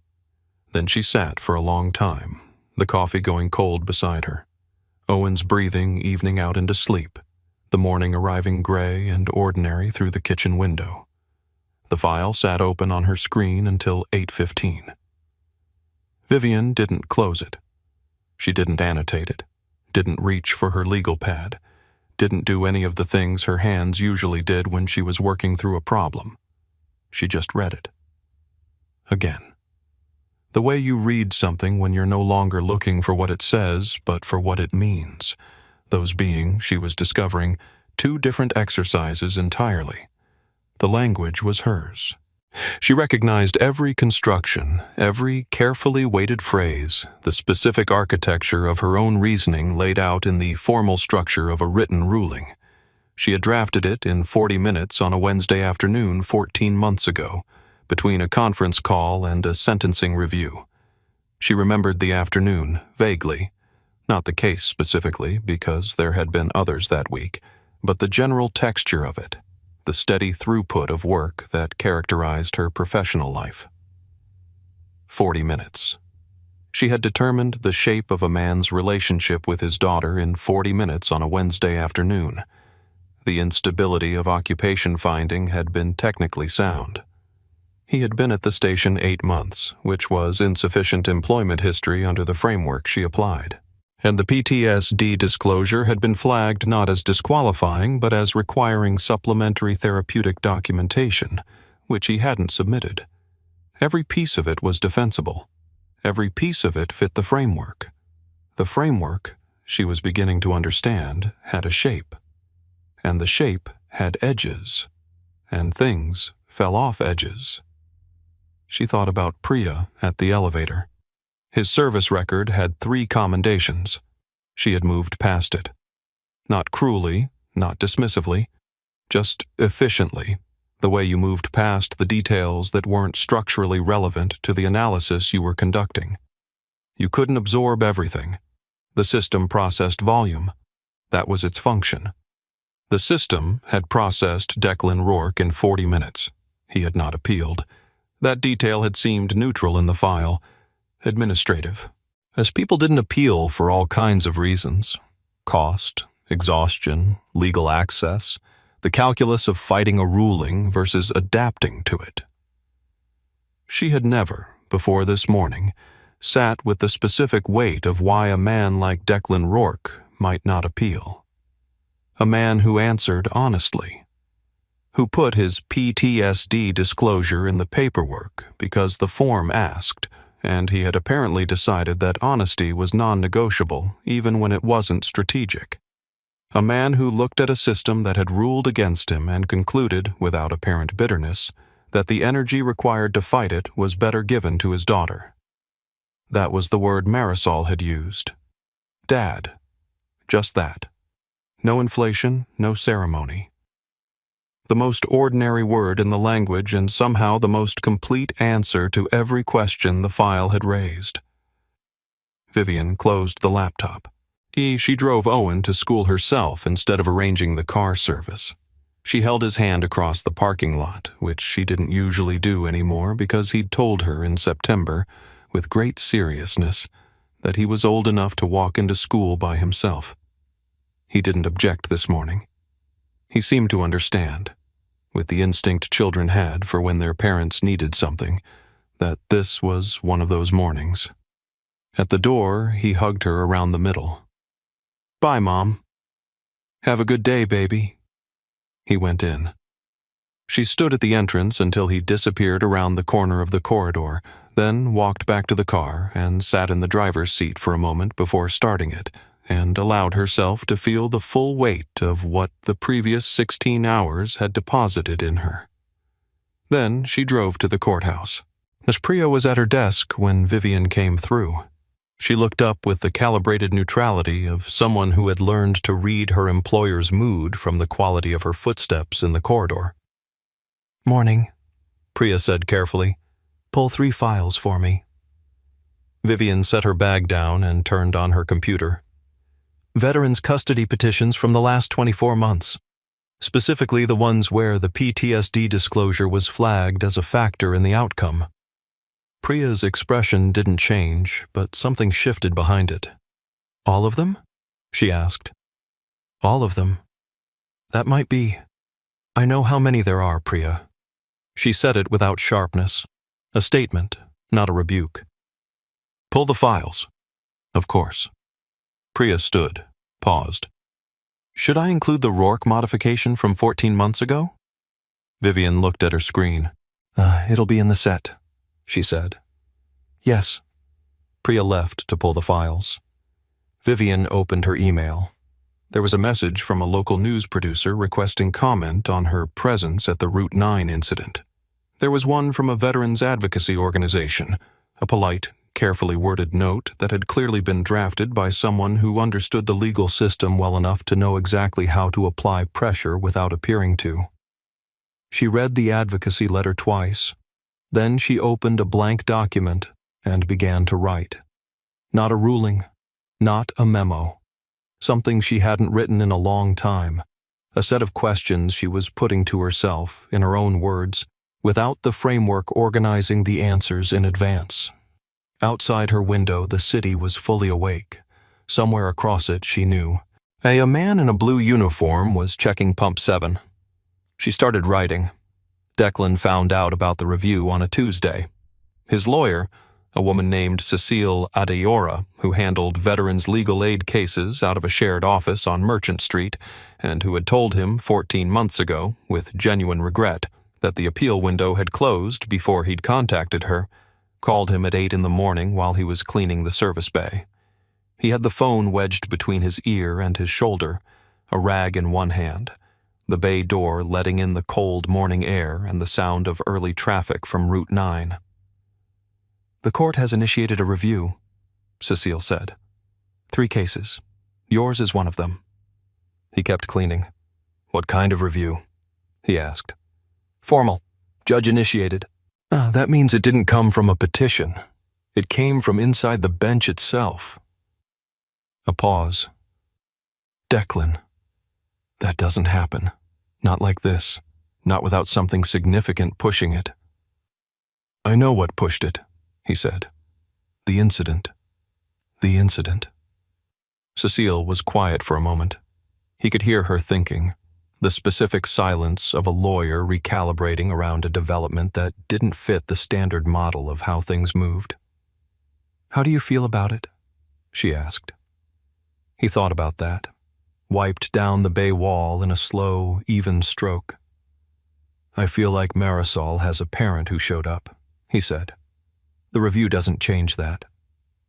[SPEAKER 1] Then she sat for a long time, the coffee going cold beside her. Owen's breathing evening out into sleep, the morning arriving gray and ordinary through the kitchen window. The file sat open on her screen until 8:15. Vivian didn't close it. She didn't annotate it, didn't reach for her legal pad, didn't do any of the things her hands usually did when she was working through a problem. She just read it. Again. The way you read something when you're no longer looking for what it says, but for what it means. Those being, she was discovering, two different exercises entirely. The language was hers. She recognized every construction, every carefully weighted phrase, the specific architecture of her own reasoning laid out in the formal structure of a written ruling. She had drafted it in 40 minutes on a Wednesday afternoon 14 months ago, between a conference call and a sentencing review. She remembered the afternoon, vaguely, not the case specifically, because there had been others that week, but the general texture of it, the steady throughput of work that characterized her professional life. 40 minutes. She had determined the shape of a man's relationship with his daughter in 40 minutes on a Wednesday afternoon. The instability of occupation finding had been technically sound. He had been at the station 8 months, which was insufficient employment history under the framework she applied. And the PTSD disclosure had been flagged not as disqualifying but as requiring supplementary therapeutic documentation, which he hadn't submitted. Every piece of it was defensible. Every piece of it fit the framework. The framework, she was beginning to understand, had a shape. And the shape had edges. And things fell off edges. She thought about Priya at the elevator. His service record had 3 commendations. She had moved past it. Not cruelly, not dismissively, just efficiently, the way you moved past the details that weren't structurally relevant to the analysis you were conducting. You couldn't absorb everything. The system processed volume. That was its function. The system had processed Declan Rourke in 40 minutes. He had not appealed. That detail had seemed neutral in the file. Administrative, as people didn't appeal for all kinds of reasons. Cost, exhaustion, legal access, the calculus of fighting a ruling versus adapting to it. She had never, before this morning, sat with the specific weight of why a man like Declan Rourke might not appeal. A man who answered honestly, who put his PTSD disclosure in the paperwork because the form asked, and he had apparently decided that honesty was non-negotiable even when it wasn't strategic. A man who looked at a system that had ruled against him and concluded, without apparent bitterness, that the energy required to fight it was better given to his daughter. That was the word Marisol had used. Dad. Just that. No inflation, no ceremony. The most ordinary word in the language and somehow the most complete answer to every question the file had raised. Vivian closed the laptop. She drove Owen to school herself instead of arranging the car service. She held his hand across the parking lot, which she didn't usually do anymore because he'd told her in September, with great seriousness, that he was old enough to walk into school by himself. He didn't object this morning. He seemed to understand, with the instinct children had for when their parents needed something, that this was one of those mornings. At the door, he hugged her around the middle. "Bye, Mom. Have a good day, baby." He went in. She stood at the entrance until he disappeared around the corner of the corridor, then walked back to the car and sat in the driver's seat for a moment before starting it, and allowed herself to feel the full weight of what the previous 16 hours had deposited in her. Then she drove to the courthouse. Miss Priya was at her desk when Vivian came through. She looked up with the calibrated neutrality of someone who had learned to read her employer's mood from the quality of her footsteps in the corridor. "Morning," Priya said carefully. "Pull 3 files for me." Vivian set her bag down and turned on her computer. "Veterans' custody petitions from the last 24 months. Specifically the ones where the PTSD disclosure was flagged as a factor in the outcome." Priya's expression didn't change, but something shifted behind it. "All of them?" she asked. All of them. That might be. I know how many there are, Priya. She said it without sharpness. A statement, not a rebuke. Pull the files. Of course. Priya stood, paused. Should I include the Rourke modification from 14 months ago? Vivian looked at her screen. It'll be in the set, she said. Yes. Priya left to pull the files. Vivian opened her email. There was a message from a local news producer requesting comment on her presence at the Route 9 incident. There was one from a veterans advocacy organization, a polite, carefully worded note that had clearly been drafted by someone who understood the legal system well enough to know exactly how to apply pressure without appearing to. She read the advocacy letter twice. Then she opened a blank document and began to write. Not a ruling, not a memo. Something she hadn't written in a long time. A set of questions she was putting to herself, in her own words, without the framework organizing the answers in advance. Outside her window, the city was fully awake. Somewhere across it, she knew. A man in a blue uniform was checking Pump 7. She started writing. Declan found out about the review on a Tuesday. His lawyer, a woman named Cecile Adeora, who handled veterans' legal aid cases out of a shared office on Merchant Street, and who had told him 14 months ago, with genuine regret, that the appeal window had closed before he'd contacted her, called him at 8 in the morning while he was cleaning the service bay. He had the phone wedged between his ear and his shoulder, a rag in one hand, the bay door letting in the cold morning air and the sound of early traffic from Route 9. The court has initiated a review, Cecile said. 3 cases. Yours is one of them. He kept cleaning. What kind of review? He asked. Formal. Judge initiated. That means it didn't come from a petition. It came from inside the bench itself. A pause. Declan. That doesn't happen. Not like this. Not without something significant pushing it. I know what pushed it, he said. The incident. The incident. Cecile was quiet for a moment. He could hear her thinking. The specific silence of a lawyer recalibrating around a development that didn't fit the standard model of how things moved. How do you feel about it? She asked. He thought about that, wiped down the bay wall in a slow, even stroke. I feel like Marisol has a parent who showed up, he said. The review doesn't change that.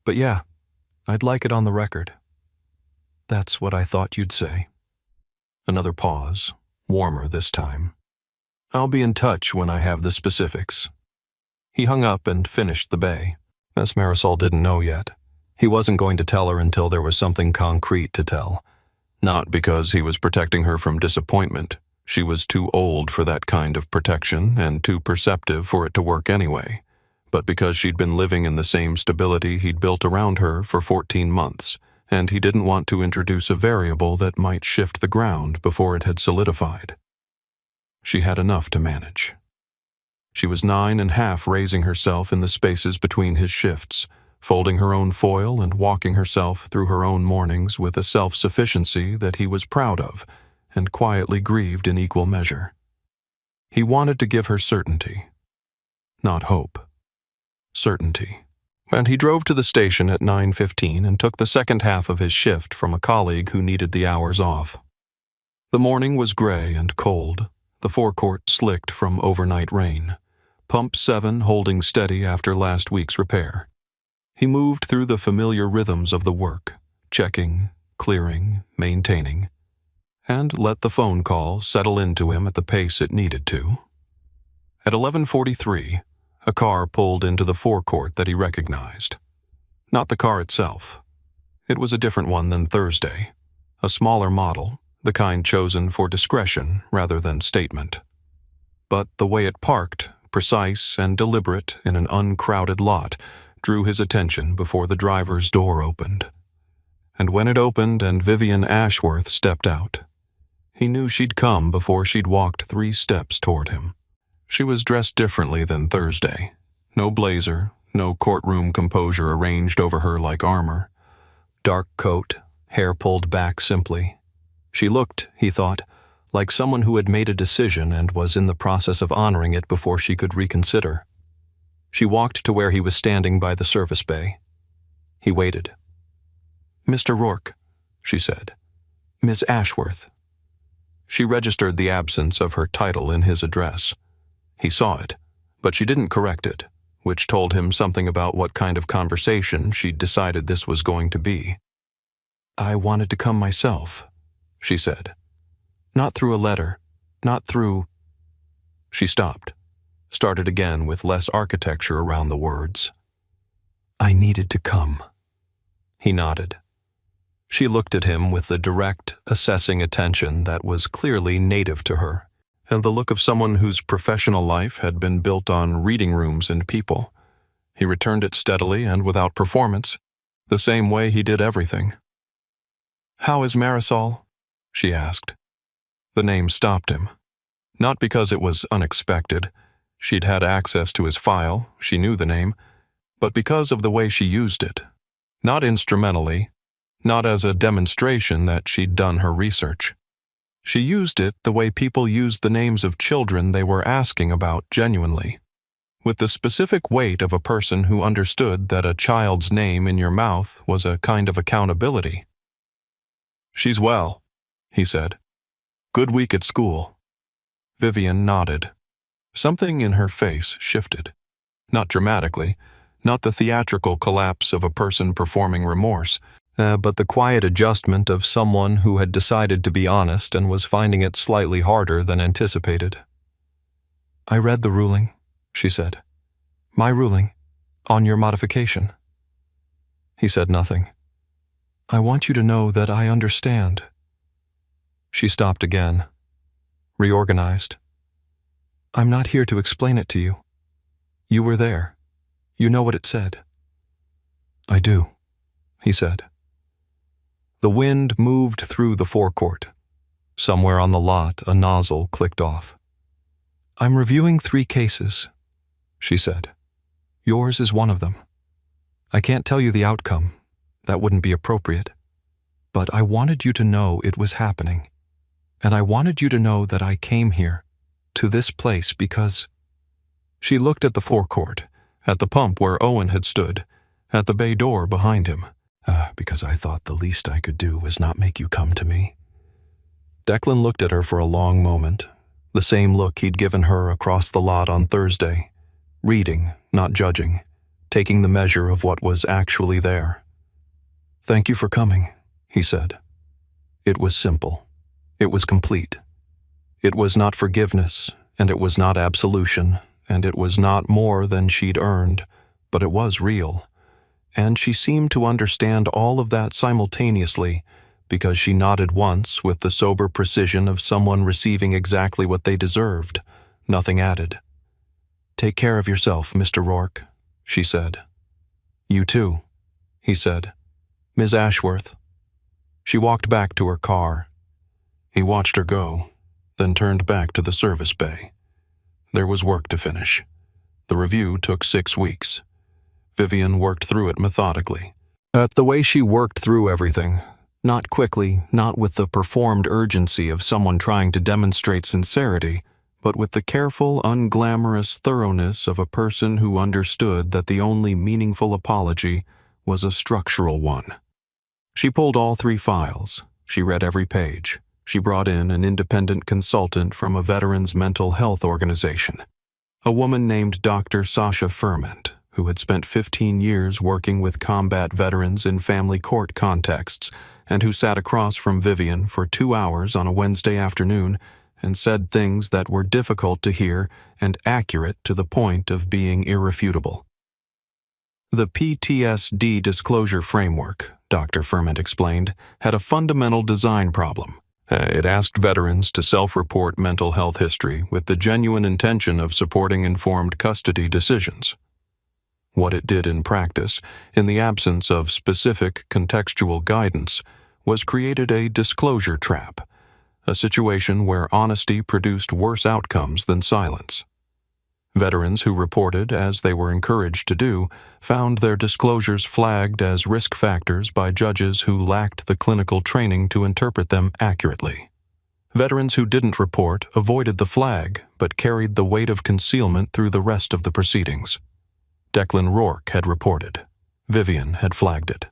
[SPEAKER 1] But yeah, I'd like it on the record. That's what I thought you'd say. Another pause, warmer this time. I'll be in touch when I have the specifics. He hung up and finished the bay, as Marisol didn't know yet. He wasn't going to tell her until there was something concrete to tell. Not because he was protecting her from disappointment. She was too old for that kind of protection and too perceptive for it to work anyway. But because she'd been living in the same stability he'd built around her for 14 months, and he didn't want to introduce a variable that might shift the ground before it had solidified. She had enough to manage. She was 9.5 raising herself in the spaces between his shifts, folding her own foil and walking herself through her own mornings with a self-sufficiency that he was proud of and quietly grieved in equal measure. He wanted to give her certainty, not hope. Certainty. And he drove to the station at 9:15 and took the second half of his shift from a colleague who needed the hours off. The morning was gray and cold, the forecourt slicked from overnight rain, Pump 7 holding steady after last week's repair. He moved through the familiar rhythms of the work, checking, clearing, maintaining, and let the phone call settle into him at the pace it needed to. At 11:43, a car pulled into the forecourt that he recognized. Not the car itself. It was a different one than Thursday, a smaller model, the kind chosen for discretion rather than statement. But the way it parked, precise and deliberate in an uncrowded lot, drew his attention before the driver's door opened. And when it opened and Vivian Ashworth stepped out, he knew she'd come before she'd walked 3 steps toward him. She was dressed differently than Thursday. No blazer, no courtroom composure arranged over her like armor. Dark coat, hair pulled back simply. She looked, he thought, like someone who had made a decision and was in the process of honoring it before she could reconsider. She walked to where he was standing by the service bay. He waited. "Mr. Rourke," she said. "Miss Ashworth." She registered the absence of her title in his address. He saw it, but she didn't correct it, which told him something about what kind of conversation she'd decided this was going to be. "I wanted to come myself," she said. "Not through a letter, not through—" She stopped, started again with less architecture around the words. "I needed to come." He nodded. She looked at him with the direct, assessing attention that was clearly native to her, and the look of someone whose professional life had been built on reading rooms and people. He returned it steadily and without performance, the same way he did everything. "How is Marisol?" she asked. The name stopped him. Not because it was unexpected. She'd had access to his file, she knew the name, but because of the way she used it. Not instrumentally, not as a demonstration that she'd done her research. She used it the way people used the names of children they were asking about genuinely, with the specific weight of a person who understood that a child's name in your mouth was a kind of accountability. "She's well," he said. "Good week at school." Vivian nodded. Something in her face shifted. Not dramatically, not the theatrical collapse of a person performing remorse, but the quiet adjustment of someone who had decided to be honest and was finding it slightly harder than anticipated. "I read the ruling," she said. "My ruling, on your modification." He said nothing. "I want you to know that I understand." She stopped again, reorganized. "I'm not here to explain it to you. You were there. You know what it said." "I do," he said. The wind moved through the forecourt. Somewhere on the lot, a nozzle clicked off. "I'm reviewing 3 cases," she said. "Yours is one of them. I can't tell you the outcome. That wouldn't be appropriate. But I wanted you to know it was happening. And I wanted you to know that I came here, to this place, because—" She looked at the forecourt, at the pump where Owen had stood, at the bay door behind him. "Because I thought the least I could do was not make you come to me." Declan looked at her for a long moment, the same look he'd given her across the lot on Thursday, reading, not judging, taking the measure of what was actually there. "Thank you for coming," he said. It was simple. It was complete. It was not forgiveness, and it was not absolution, and it was not more than she'd earned, but it was real. And she seemed to understand all of that simultaneously, because she nodded once with the sober precision of someone receiving exactly what they deserved, nothing added. "Take care of yourself, Mr. Rourke," she said. "You too," he said. "Ms. Ashworth." She walked back to her car. He watched her go, then turned back to the service bay. There was work to finish. The review took 6 weeks. Vivian worked through it methodically. The way she worked through everything, not quickly, not with the performed urgency of someone trying to demonstrate sincerity, but with the careful, unglamorous thoroughness of a person who understood that the only meaningful apology was a structural one. She pulled all 3 files. She read every page. She brought in an independent consultant from a veterans' mental health organization, a woman named Dr. Sasha Ferment, who had spent 15 years working with combat veterans in family court contexts and who sat across from Vivian for 2 hours on a Wednesday afternoon and said things that were difficult to hear and accurate to the point of being irrefutable. The PTSD disclosure framework, Dr. Ferment explained, had a fundamental design problem. It asked veterans to self-report mental health history with the genuine intention of supporting informed custody decisions. What it did in practice, in the absence of specific contextual guidance, was created a disclosure trap, a situation where honesty produced worse outcomes than silence. Veterans who reported, as they were encouraged to do, found their disclosures flagged as risk factors by judges who lacked the clinical training to interpret them accurately. Veterans who didn't report avoided the flag but carried the weight of concealment through the rest of the proceedings. Declan Rourke had reported. Vivian had flagged it.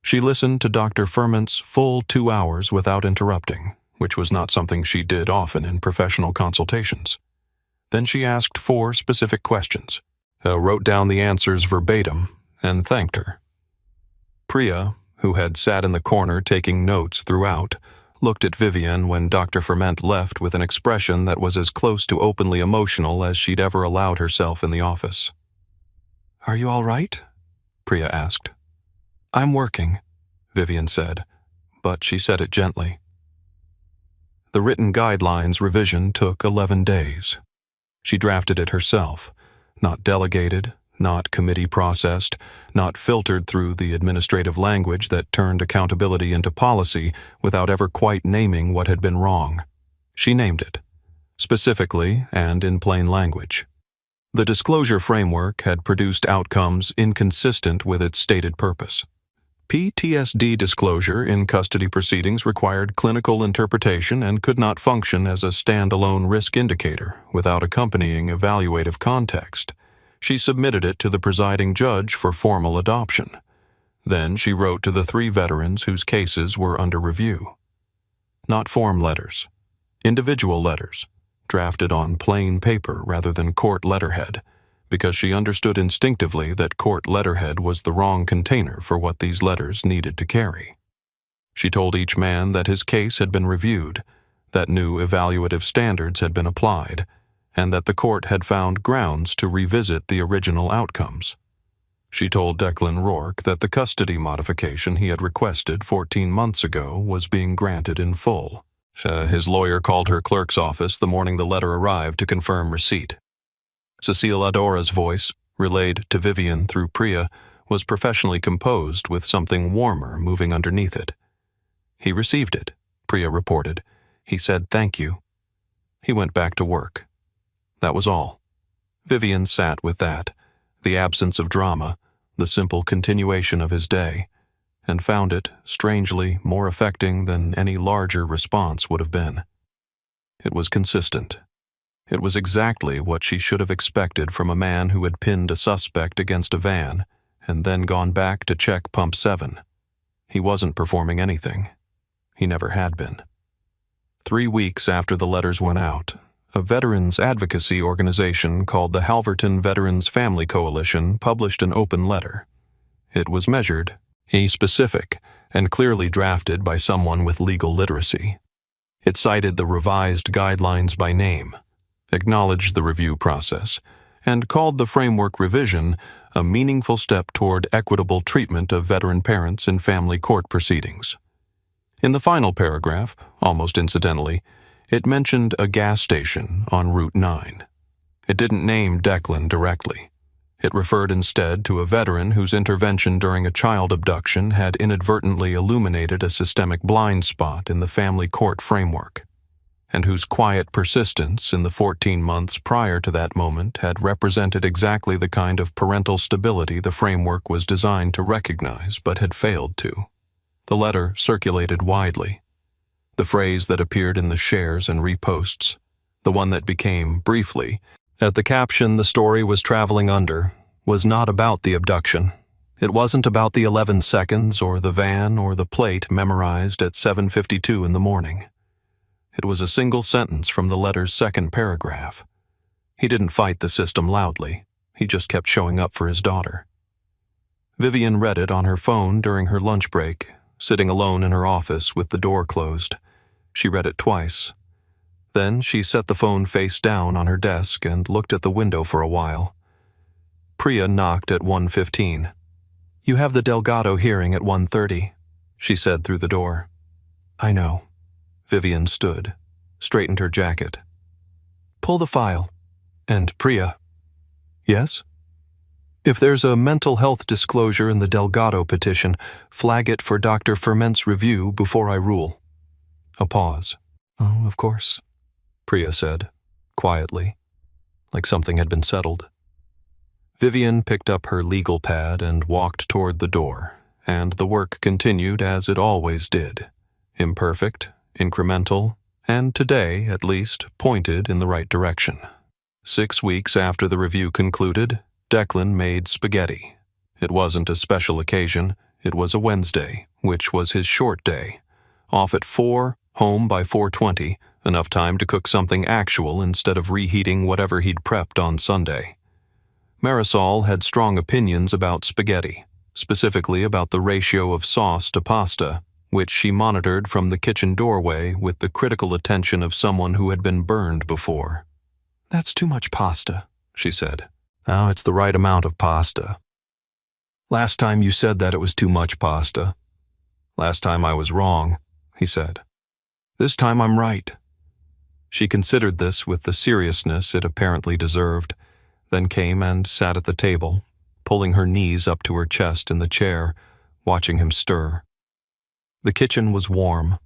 [SPEAKER 1] She listened to Dr. Ferment's full 2 hours without interrupting, which was not something she did often in professional consultations. Then she asked 4 specific questions, wrote down the answers verbatim, and thanked her. Priya, who had sat in the corner taking notes throughout, looked at Vivian when Dr. Ferment left with an expression that was as close to openly emotional as she'd ever allowed herself in the office. "Are you all right?" Priya asked. "I'm working," Vivian said, but she said it gently. The written guidelines revision took 11 days. She drafted it herself, not delegated, not committee processed, not filtered through the administrative language that turned accountability into policy without ever quite naming what had been wrong. She named it, specifically and in plain language. The disclosure framework had produced outcomes inconsistent with its stated purpose. PTSD disclosure in custody proceedings required clinical interpretation and could not function as a standalone risk indicator without accompanying evaluative context. She submitted it to the presiding judge for formal adoption. Then she wrote to the 3 veterans whose cases were under review. Not form letters, individual letters, drafted on plain paper rather than court letterhead, because she understood instinctively that court letterhead was the wrong container for what these letters needed to carry. She told each man that his case had been reviewed, that new evaluative standards had been applied, and that the court had found grounds to revisit the original outcomes. She told Declan Rourke that the custody modification he had requested 14 months ago was being granted in full. His lawyer called her clerk's office the morning the letter arrived to confirm receipt. Cecile Adora's voice, relayed to Vivian through Priya, was professionally composed with something warmer moving underneath it. "He received it," Priya reported. "He said thank you." He went back to work. That was all. Vivian sat with that, the absence of drama, the simple continuation of his day, and found it, strangely, more affecting than any larger response would have been. It was consistent. It was exactly what she should have expected from a man who had pinned a suspect against a van and then gone back to check pump 7. He wasn't performing anything. He never had been. 3 weeks after the letters went out, a veterans advocacy organization called the Halverton Veterans Family Coalition published an open letter. It was measured, specific, and clearly drafted by someone with legal literacy. It cited the revised guidelines by name, acknowledged the review process, and called the framework revision a meaningful step toward equitable treatment of veteran parents in family court proceedings. In the final paragraph, almost incidentally, it mentioned a gas station on Route 9. It didn't name Declan directly. It referred instead to a veteran whose intervention during a child abduction had inadvertently illuminated a systemic blind spot in the family court framework, and whose quiet persistence in the 14 months prior to that moment had represented exactly the kind of parental stability the framework was designed to recognize but had failed to. The letter circulated widely. The phrase that appeared in the shares and reposts, the one that became, briefly, at the caption the story was traveling under, was not about the abduction. It wasn't about the 11 seconds or the van or the plate memorized at 7:52 in the morning. It was a single sentence from the letter's second paragraph. He didn't fight the system loudly. He just kept showing up for his daughter. Vivian read it on her phone during her lunch break, sitting alone in her office with the door closed. She read it twice. Then she set the phone face down on her desk and looked at the window for a while. Priya knocked at 1:15. "You have the Delgado hearing at 1:30, she said through the door. "I know." Vivian stood, straightened her jacket. "Pull the file." And Priya. "Yes?" "If there's a mental health disclosure in the Delgado petition, flag it for Dr. Ferment's review before I rule." A pause. "Oh, of course," Priya said, quietly. like something had been settled. Vivian picked up her legal pad and walked toward the door, and the work continued as it always did, imperfect, incremental, and today, at least, pointed in the right direction. 6 weeks after the review concluded, Declan made spaghetti. It wasn't a special occasion, it was a Wednesday, which was his short day. Off at 4, home by 4:20, enough time to cook something actual instead of reheating whatever he'd prepped on Sunday. Marisol had strong opinions about spaghetti, specifically about the ratio of sauce to pasta, which she monitored from the kitchen doorway with the critical attention of someone who had been burned before. "That's too much pasta," she said. "Oh, it's the right amount of pasta. Last time you said that it was too much pasta. Last time I was wrong," he said. "This time I'm right." She considered this with the seriousness it apparently deserved, then came and sat at the table, pulling her knees up to her chest in the chair, watching him stir. The kitchen was warm.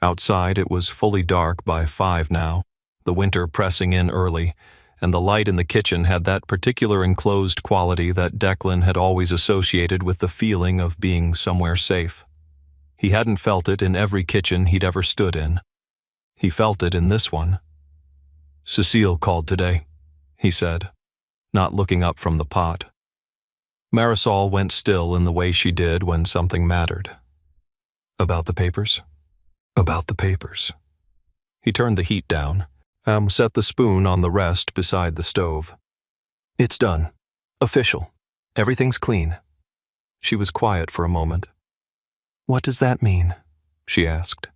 [SPEAKER 1] Outside it was fully dark by 5 now, the winter pressing in early, and the light in the kitchen had that particular enclosed quality that Declan had always associated with the feeling of being somewhere safe. He hadn't felt it in every kitchen he'd ever stood in. He felt it in this one. "Cecile called today," he said, not looking up from the pot. Marisol went still in the way she did when something mattered. "About the papers?" "About the papers." He turned the heat down, set the spoon on the rest beside the stove. "It's done. Official. Everything's clean." She was quiet for a moment. "What does that mean?" she asked.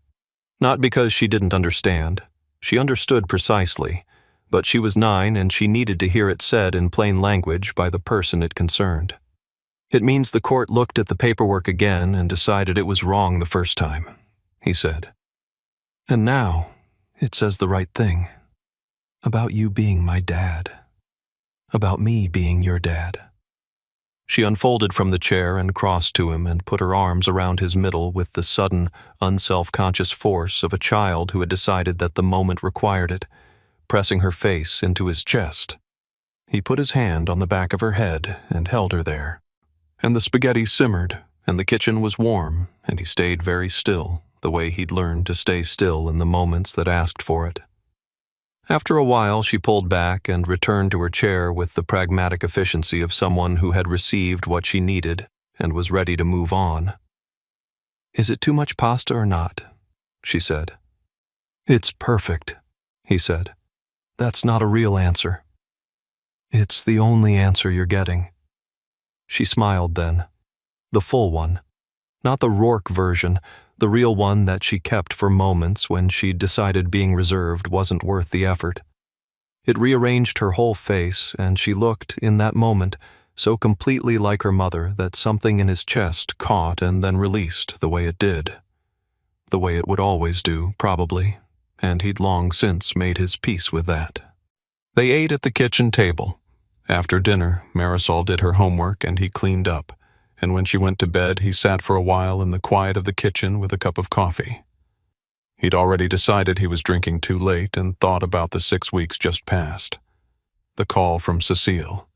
[SPEAKER 1] Not because she didn't understand. She understood precisely, but she was 9 and she needed to hear it said in plain language by the person it concerned. "It means the court looked at the paperwork again and decided it was wrong the first time," he said. "And now, it says the right thing. About you being my dad. About me being your dad." She unfolded from the chair and crossed to him and put her arms around his middle with the sudden, unself-conscious force of a child who had decided that the moment required it, pressing her face into his chest. He put his hand on the back of her head and held her there. And the spaghetti simmered, and the kitchen was warm, and he stayed very still, the way he'd learned to stay still in the moments that asked for it. After a while, she pulled back and returned to her chair with the pragmatic efficiency of someone who had received what she needed and was ready to move on. "Is it too much pasta or not?" she said. "It's perfect," he said. "That's not a real answer." "It's the only answer you're getting." She smiled then. The full one. Not the Rourke version, the real one that she kept for moments when she'd decided being reserved wasn't worth the effort. It rearranged her whole face, and she looked, in that moment, so completely like her mother that something in his chest caught and then released the way it did. The way it would always do, probably, and he'd long since made his peace with that. They ate at the kitchen table. After dinner, Marisol did her homework and he cleaned up, and when she went to bed, he sat for a while in the quiet of the kitchen with a cup of coffee. He'd already decided he was drinking too late and thought about the 6 weeks just past. The call from Cecile.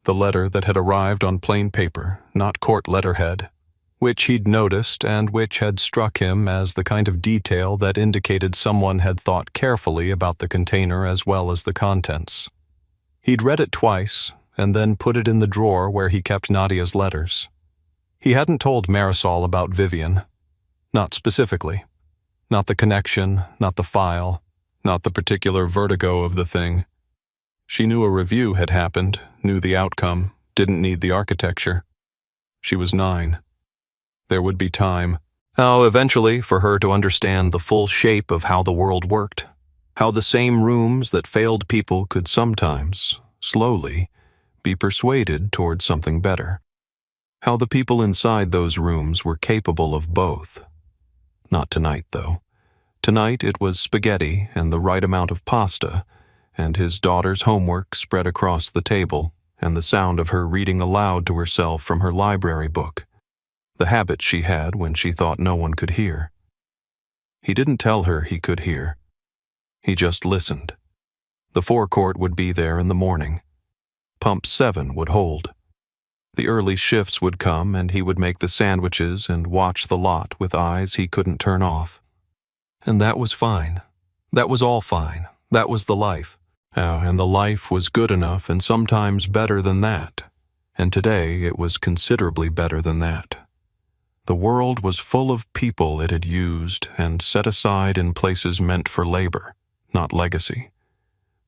[SPEAKER 1] The letter that had arrived on plain paper, not court letterhead, which he'd noticed and which had struck him as the kind of detail that indicated someone had thought carefully about the container as well as the contents. He'd read it twice, and then put it in the drawer where he kept Nadia's letters. He hadn't told Marisol about Vivian. Not specifically. Not the connection, not the file, not the particular vertigo of the thing. She knew a review had happened, knew the outcome, didn't need the architecture. She was 9. There would be time. Eventually, for her to understand the full shape of how the world worked. How the same rooms that failed people could sometimes, slowly, be persuaded toward something better. How the people inside those rooms were capable of both. Not tonight, though. Tonight it was spaghetti and the right amount of pasta, and his daughter's homework spread across the table, and the sound of her reading aloud to herself from her library book, the habit she had when she thought no one could hear. He didn't tell her he could hear. He just listened. The forecourt would be there in the morning. Pump 7 would hold. The early shifts would come and he would make the sandwiches and watch the lot with eyes he couldn't turn off. And that was fine. That was all fine. That was the life. And the life was good enough and sometimes better than that. And today it was considerably better than that. The world was full of people it had used and set aside in places meant for labor, not legacy.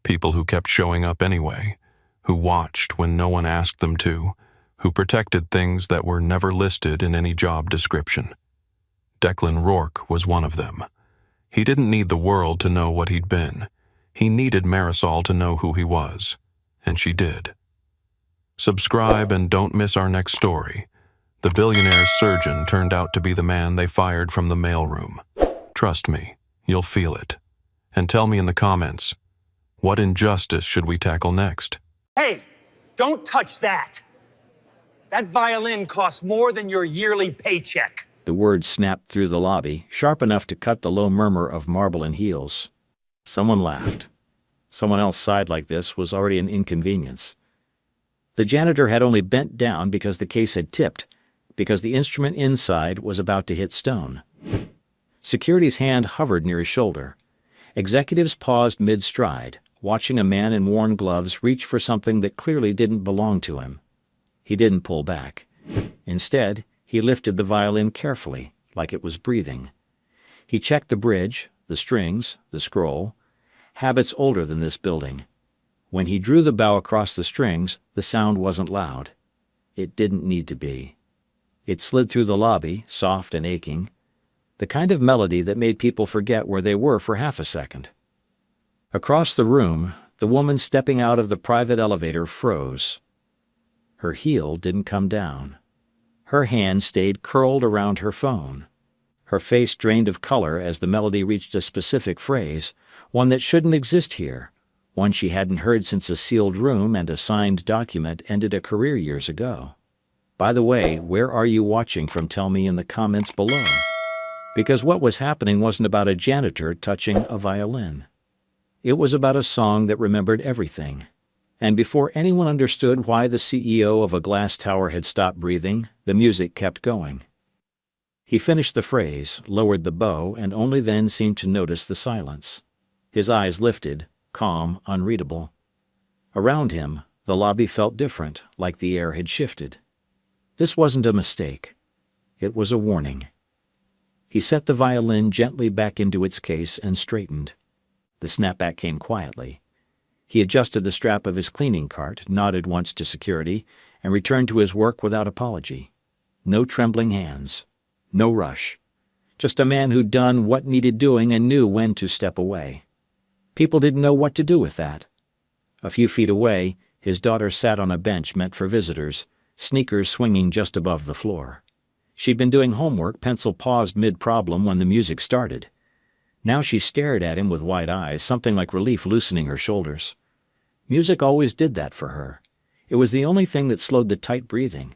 [SPEAKER 1] People who kept showing up anyway, who watched when no one asked them to, who protected things that were never listed in any job description. Declan Rourke was one of them. He didn't need the world to know what he'd been. He needed Marisol to know who he was, and she did. Subscribe and don't miss our next story. The billionaire's surgeon turned out to be the man they fired from the mailroom. Trust me, you'll feel it. And tell me in the comments, what injustice should we tackle next?
[SPEAKER 2] Hey, don't touch that. That violin costs more than your yearly paycheck.
[SPEAKER 3] The words snapped through the lobby, sharp enough to cut the low murmur of marble and heels. Someone laughed. Someone else sighed like this was already an inconvenience. The janitor had only bent down because the case had tipped, because the instrument inside was about to hit stone. Security's hand hovered near his shoulder. Executives paused mid-stride, watching a man in worn gloves reach for something that clearly didn't belong to him. He didn't pull back. Instead, he lifted the violin carefully, like it was breathing. He checked the bridge, the strings, the scroll, habits older than this building. When he drew the bow across the strings, the sound wasn't loud. It didn't need to be. It slid through the lobby, soft and aching, the kind of melody that made people forget where they were for half a second. Across the room, the woman stepping out of the private elevator froze. Her heel didn't come down. Her hand stayed curled around her phone. Her face drained of color as the melody reached a specific phrase, one that shouldn't exist here, one she hadn't heard since a sealed room and a signed document ended a career years ago. By the way, where are you watching from? Tell me in the comments below. Because what was happening wasn't about a janitor touching a violin. It was about a song that remembered everything. And before anyone understood why the CEO of a glass tower had stopped breathing, the music kept going. He finished the phrase, lowered the bow, and only then seemed to notice the silence. His eyes lifted, calm, unreadable. Around him, the lobby felt different, like the air had shifted. This wasn't a mistake. It was a warning. He set the violin gently back into its case and straightened. The snapback came quietly. He adjusted the strap of his cleaning cart, nodded once to security, and returned to his work without apology. No trembling hands. No rush. Just a man who'd done what needed doing and knew when to step away. People didn't know what to do with that. A few feet away, his daughter sat on a bench meant for visitors, sneakers swinging just above the floor. She'd been doing homework, pencil paused mid-problem when the music started. Now she stared at him with wide eyes, something like relief loosening her shoulders. Music always did that for her. It was the only thing that slowed the tight breathing,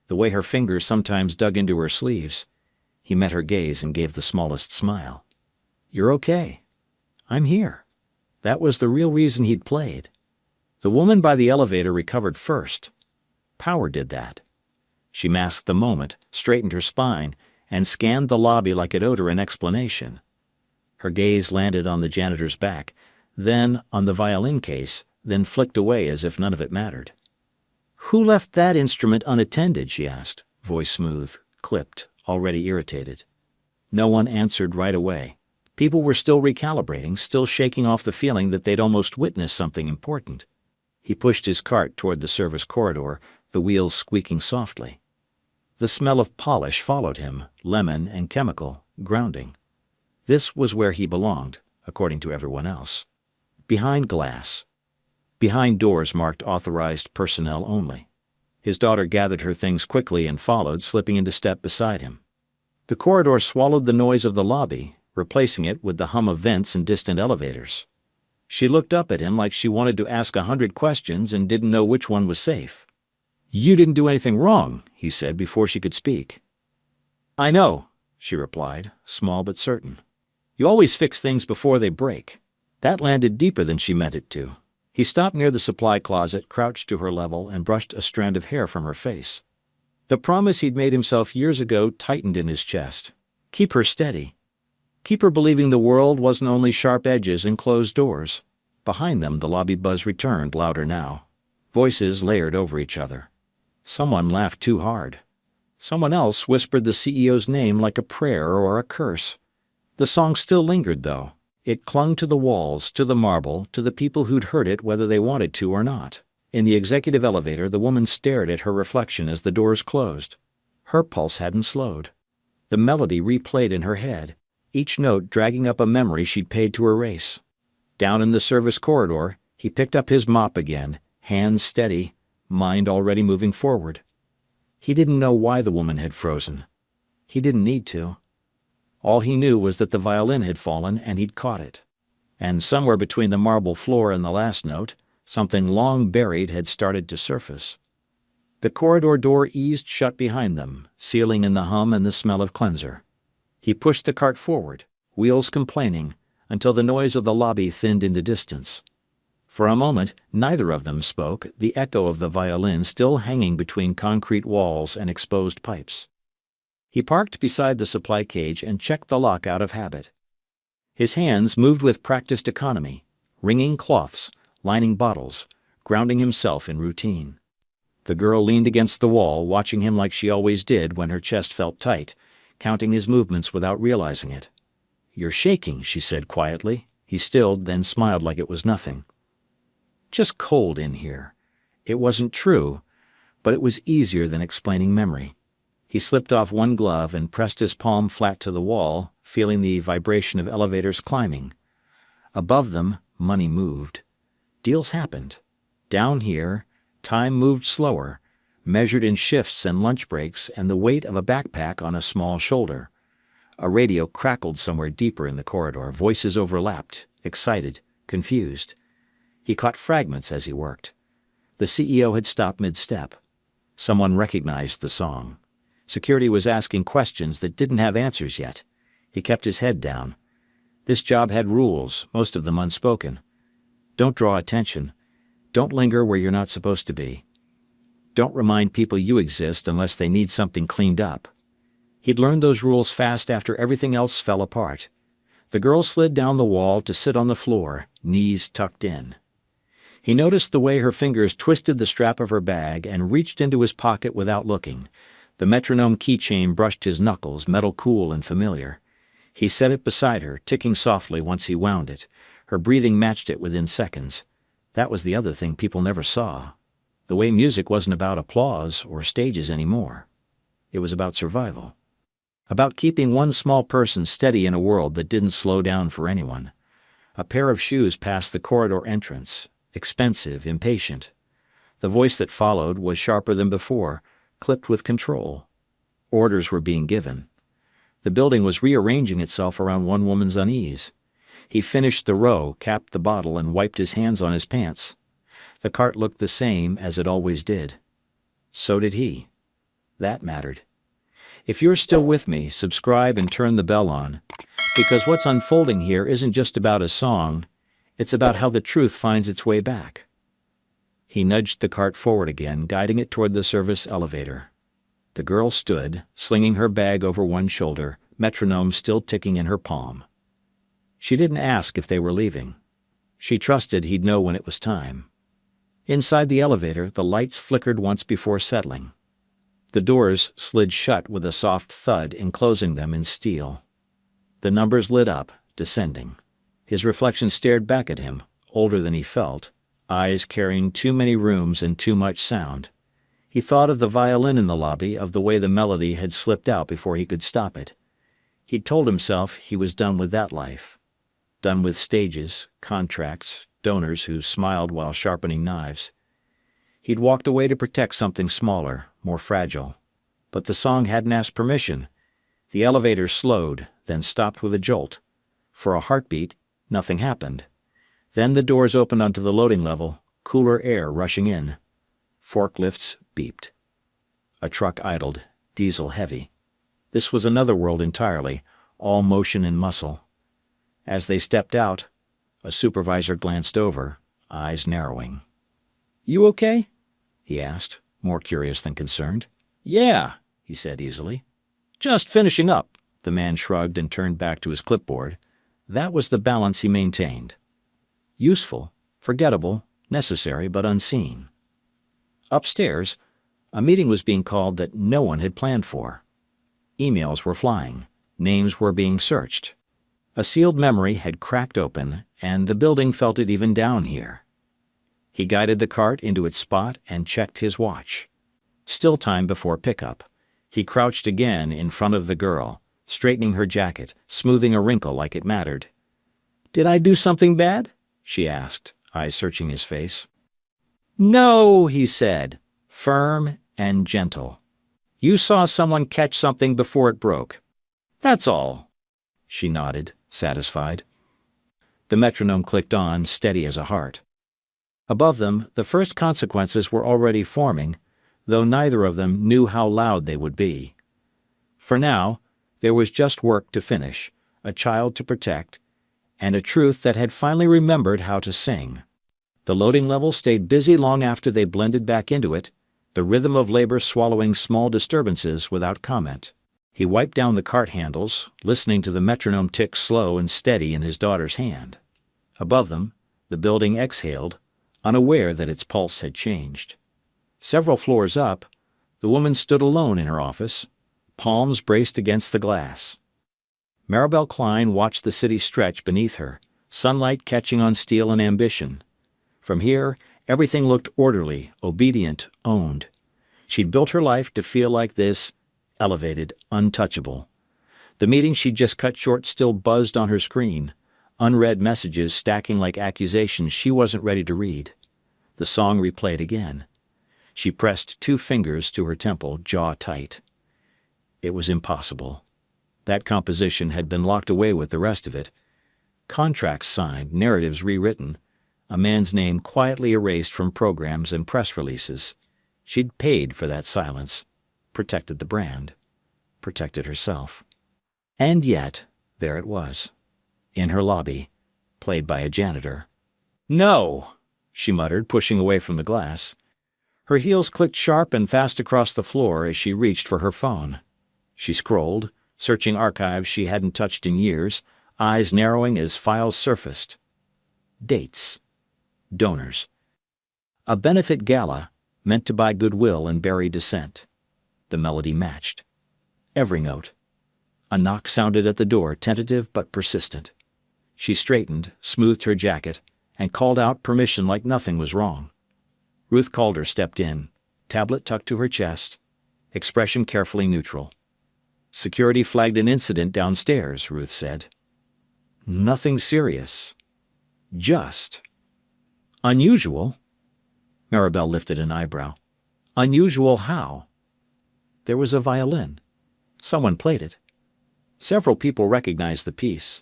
[SPEAKER 3] the way her fingers sometimes dug into her sleeves. He met her gaze and gave the smallest smile. "You're okay. I'm here." That was the real reason he'd played. The woman by the elevator recovered first. Power did that. She masked the moment, straightened her spine, and scanned the lobby like it owed her an explanation. Her gaze landed on the janitor's back, then on the violin case, then flicked away as if none of it mattered. "Who left that instrument unattended?" she asked, voice smooth, clipped, already irritated. No one answered right away. People were still recalibrating, still shaking off the feeling that they'd almost witnessed something important. He pushed his cart toward the service corridor, the wheels squeaking softly. The smell of polish followed him, lemon and chemical, grounding. This was where he belonged, according to everyone else. Behind glass. Behind doors marked authorized personnel only. His daughter gathered her things quickly and followed, slipping into step beside him. The corridor swallowed the noise of the lobby, replacing it with the hum of vents and distant elevators. She looked up at him like she wanted to ask 100 questions and didn't know which one was safe. "You didn't do anything wrong," he said before she could speak. "I know," she replied, small but certain. "You always fix things before they break. That landed deeper than she meant it to. He stopped near the supply closet, crouched to her level, and brushed a strand of hair from her face. The promise he'd made himself years ago tightened in his chest. Keep her steady. Keep her believing the world wasn't only sharp edges and closed doors. Behind them, the lobby buzz returned, louder now. Voices layered over each other. Someone laughed too hard. Someone else whispered the CEO's name like a prayer or a curse. The song still lingered, though. It clung to the walls, to the marble, to the people who'd heard it whether they wanted to or not. In the executive elevator, the woman stared at her reflection as the doors closed. Her pulse hadn't slowed. The melody replayed in her head, each note dragging up a memory she'd paid to erase. Down in the service corridor, he picked up his mop again, hands steady, mind already moving forward. He didn't know why the woman had frozen. He didn't need to. All he knew was that the violin had fallen and he'd caught it. And somewhere between the marble floor and the last note, something long buried had started to surface. The corridor door eased shut behind them, sealing in the hum and the smell of cleanser. He pushed the cart forward, wheels complaining, until the noise of the lobby thinned into distance. For a moment, neither of them spoke, the echo of the violin still hanging between concrete walls and exposed pipes. He parked beside the supply cage and checked the lock out of habit. His hands moved with practiced economy, wringing cloths, lining bottles, grounding himself in routine. The girl leaned against the wall, watching him like she always did when her chest felt tight, counting his movements without realizing it. "You're shaking," she said quietly. He stilled, then smiled like it was nothing. "Just cold in here." It wasn't true, but it was easier than explaining memory. He slipped off one glove and pressed his palm flat to the wall, feeling the vibration of elevators climbing. Above them, money moved. Deals happened. Down here, time moved slower, measured in shifts and lunch breaks and the weight of a backpack on a small shoulder. A radio crackled somewhere deeper in the corridor. Voices overlapped, excited, confused. He caught fragments as he worked. The CEO had stopped mid-step. Someone recognized the song. Security was asking questions that didn't have answers yet. He kept his head down. This job had rules, most of them unspoken. Don't draw attention. Don't linger where you're not supposed to be. Don't remind people you exist unless they need something cleaned up. He'd learned those rules fast after everything else fell apart. The girl slid down the wall to sit on the floor, knees tucked in. He noticed the way her fingers twisted the strap of her bag and reached into his pocket without looking. The metronome keychain brushed his knuckles, metal cool and familiar. He set it beside her, ticking softly once he wound it. Her breathing matched it within seconds. That was the other thing people never saw. The way music wasn't about applause or stages anymore. It was about survival. About keeping one small person steady in a world that didn't slow down for anyone. A pair of shoes passed the corridor entrance. Expensive, impatient. The voice that followed was sharper than before, clipped with control. Orders were being given. The building was rearranging itself around one woman's unease. He finished the row, capped the bottle, and wiped his hands on his pants. The cart looked the same as it always did. So did he. That mattered. If you're still with me, subscribe and turn the bell on, because what's unfolding here isn't just about a song, it's about how the truth finds its way back. He nudged the cart forward again, guiding it toward the service elevator. The girl stood, slinging her bag over one shoulder, metronome still ticking in her palm. She didn't ask if they were leaving. She trusted he'd know when it was time. Inside the elevator, the lights flickered once before settling. The doors slid shut with a soft thud, enclosing them in steel. The numbers lit up, descending. His reflection stared back at him, older than he felt, eyes carrying too many rooms and too much sound. He thought of the violin in the lobby, of the way the melody had slipped out before he could stop it. He'd told himself he was done with that life. Done with stages, contracts, donors who smiled while sharpening knives. He'd walked away to protect something smaller, more fragile. But the song hadn't asked permission. The elevator slowed, then stopped with a jolt. For a heartbeat, nothing happened. Then the doors opened onto the loading level, cooler air rushing in. Forklifts beeped. A truck idled, diesel heavy. This was another world entirely, all motion and muscle. As they stepped out, A supervisor glanced over, eyes narrowing. "You okay?" he asked, more curious than concerned. "Yeah," he said easily. "Just finishing up." The man shrugged and turned back to his clipboard. That was the balance he maintained. Useful, forgettable, necessary but unseen. Upstairs, a meeting was being called that no one had planned for. Emails were flying. Names were being searched. A sealed memory had cracked open, and the building felt it even down here. He guided the cart into its spot and checked his watch. Still time before pickup. He crouched again in front of the girl, straightening her jacket, smoothing a wrinkle like it mattered. "Did I do something bad?" she asked, eyes searching his face. "No," he said, firm and gentle. "You saw someone catch something before it broke. That's all." She nodded, satisfied. The metronome clicked on, steady as a heart. Above them, the first consequences were already forming, though neither of them knew how loud they would be. For now, there was just work to finish, a child to protect, and a truth that had finally remembered how to sing. The loading level stayed busy long after they blended back into it, the rhythm of labor swallowing small disturbances without comment. He wiped down the cart handles, listening to the metronome tick slow and steady in his daughter's hand. Above them, the building exhaled, unaware that its pulse had changed. Several floors up, the woman stood alone in her office, palms braced against the glass. Maribel Klein watched the city stretch beneath her, sunlight catching on steel and ambition. From here, everything looked orderly, obedient, owned. She'd built her life to feel like this, elevated, untouchable. The meeting she'd just cut short still buzzed on her screen, unread messages stacking like accusations she wasn't ready to read. The song replayed again. She pressed 2 fingers to her temple, jaw tight. It was impossible. That composition had been locked away with the rest of it. Contracts signed, narratives rewritten, a man's name quietly erased from programs and press releases. She'd paid for that silence, protected the brand, protected herself. And yet, there it was, in her lobby, played by a janitor. "No!" she muttered, pushing away from the glass. Her heels clicked sharp and fast across the floor as she reached for her phone. She scrolled, searching archives she hadn't touched in years, eyes narrowing as files surfaced. Dates. Donors. A benefit gala, meant to buy goodwill and bury dissent. The melody matched. Every note. A knock sounded at the door, tentative but persistent. She straightened, smoothed her jacket, and called out permission like nothing was wrong. Ruth Calder stepped in, tablet tucked to her chest, expression carefully neutral. "Security flagged an incident downstairs," Ruth said. "Nothing serious. Just. Unusual." Maribel lifted an eyebrow. "Unusual how?" There was a violin. Someone played it. Several people recognized the piece.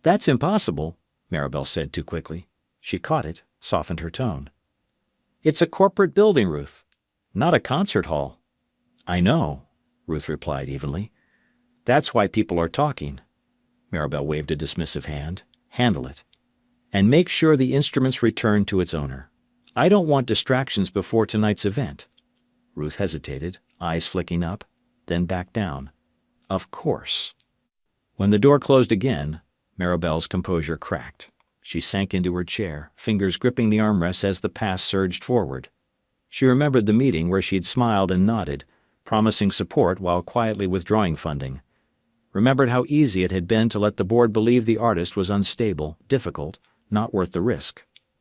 [SPEAKER 3] "That's impossible," Maribel said too quickly. She caught it, softened her tone. "It's a corporate building, Ruth, not a concert hall." "I know," Ruth replied evenly. "That's why people are talking." Maribel waved a dismissive hand. "Handle it. And make sure the instruments return to its owner. I don't want distractions before tonight's event." Ruth hesitated, eyes flicking up, then back down. Of course. When the door closed again, Maribel's composure cracked. She sank into her chair, fingers gripping the armrests as the past surged forward. She remembered the meeting where she'd smiled and nodded, promising support while quietly withdrawing funding. Remembered how easy it had been to let the board believe the artist was unstable, difficult, not worth the risk.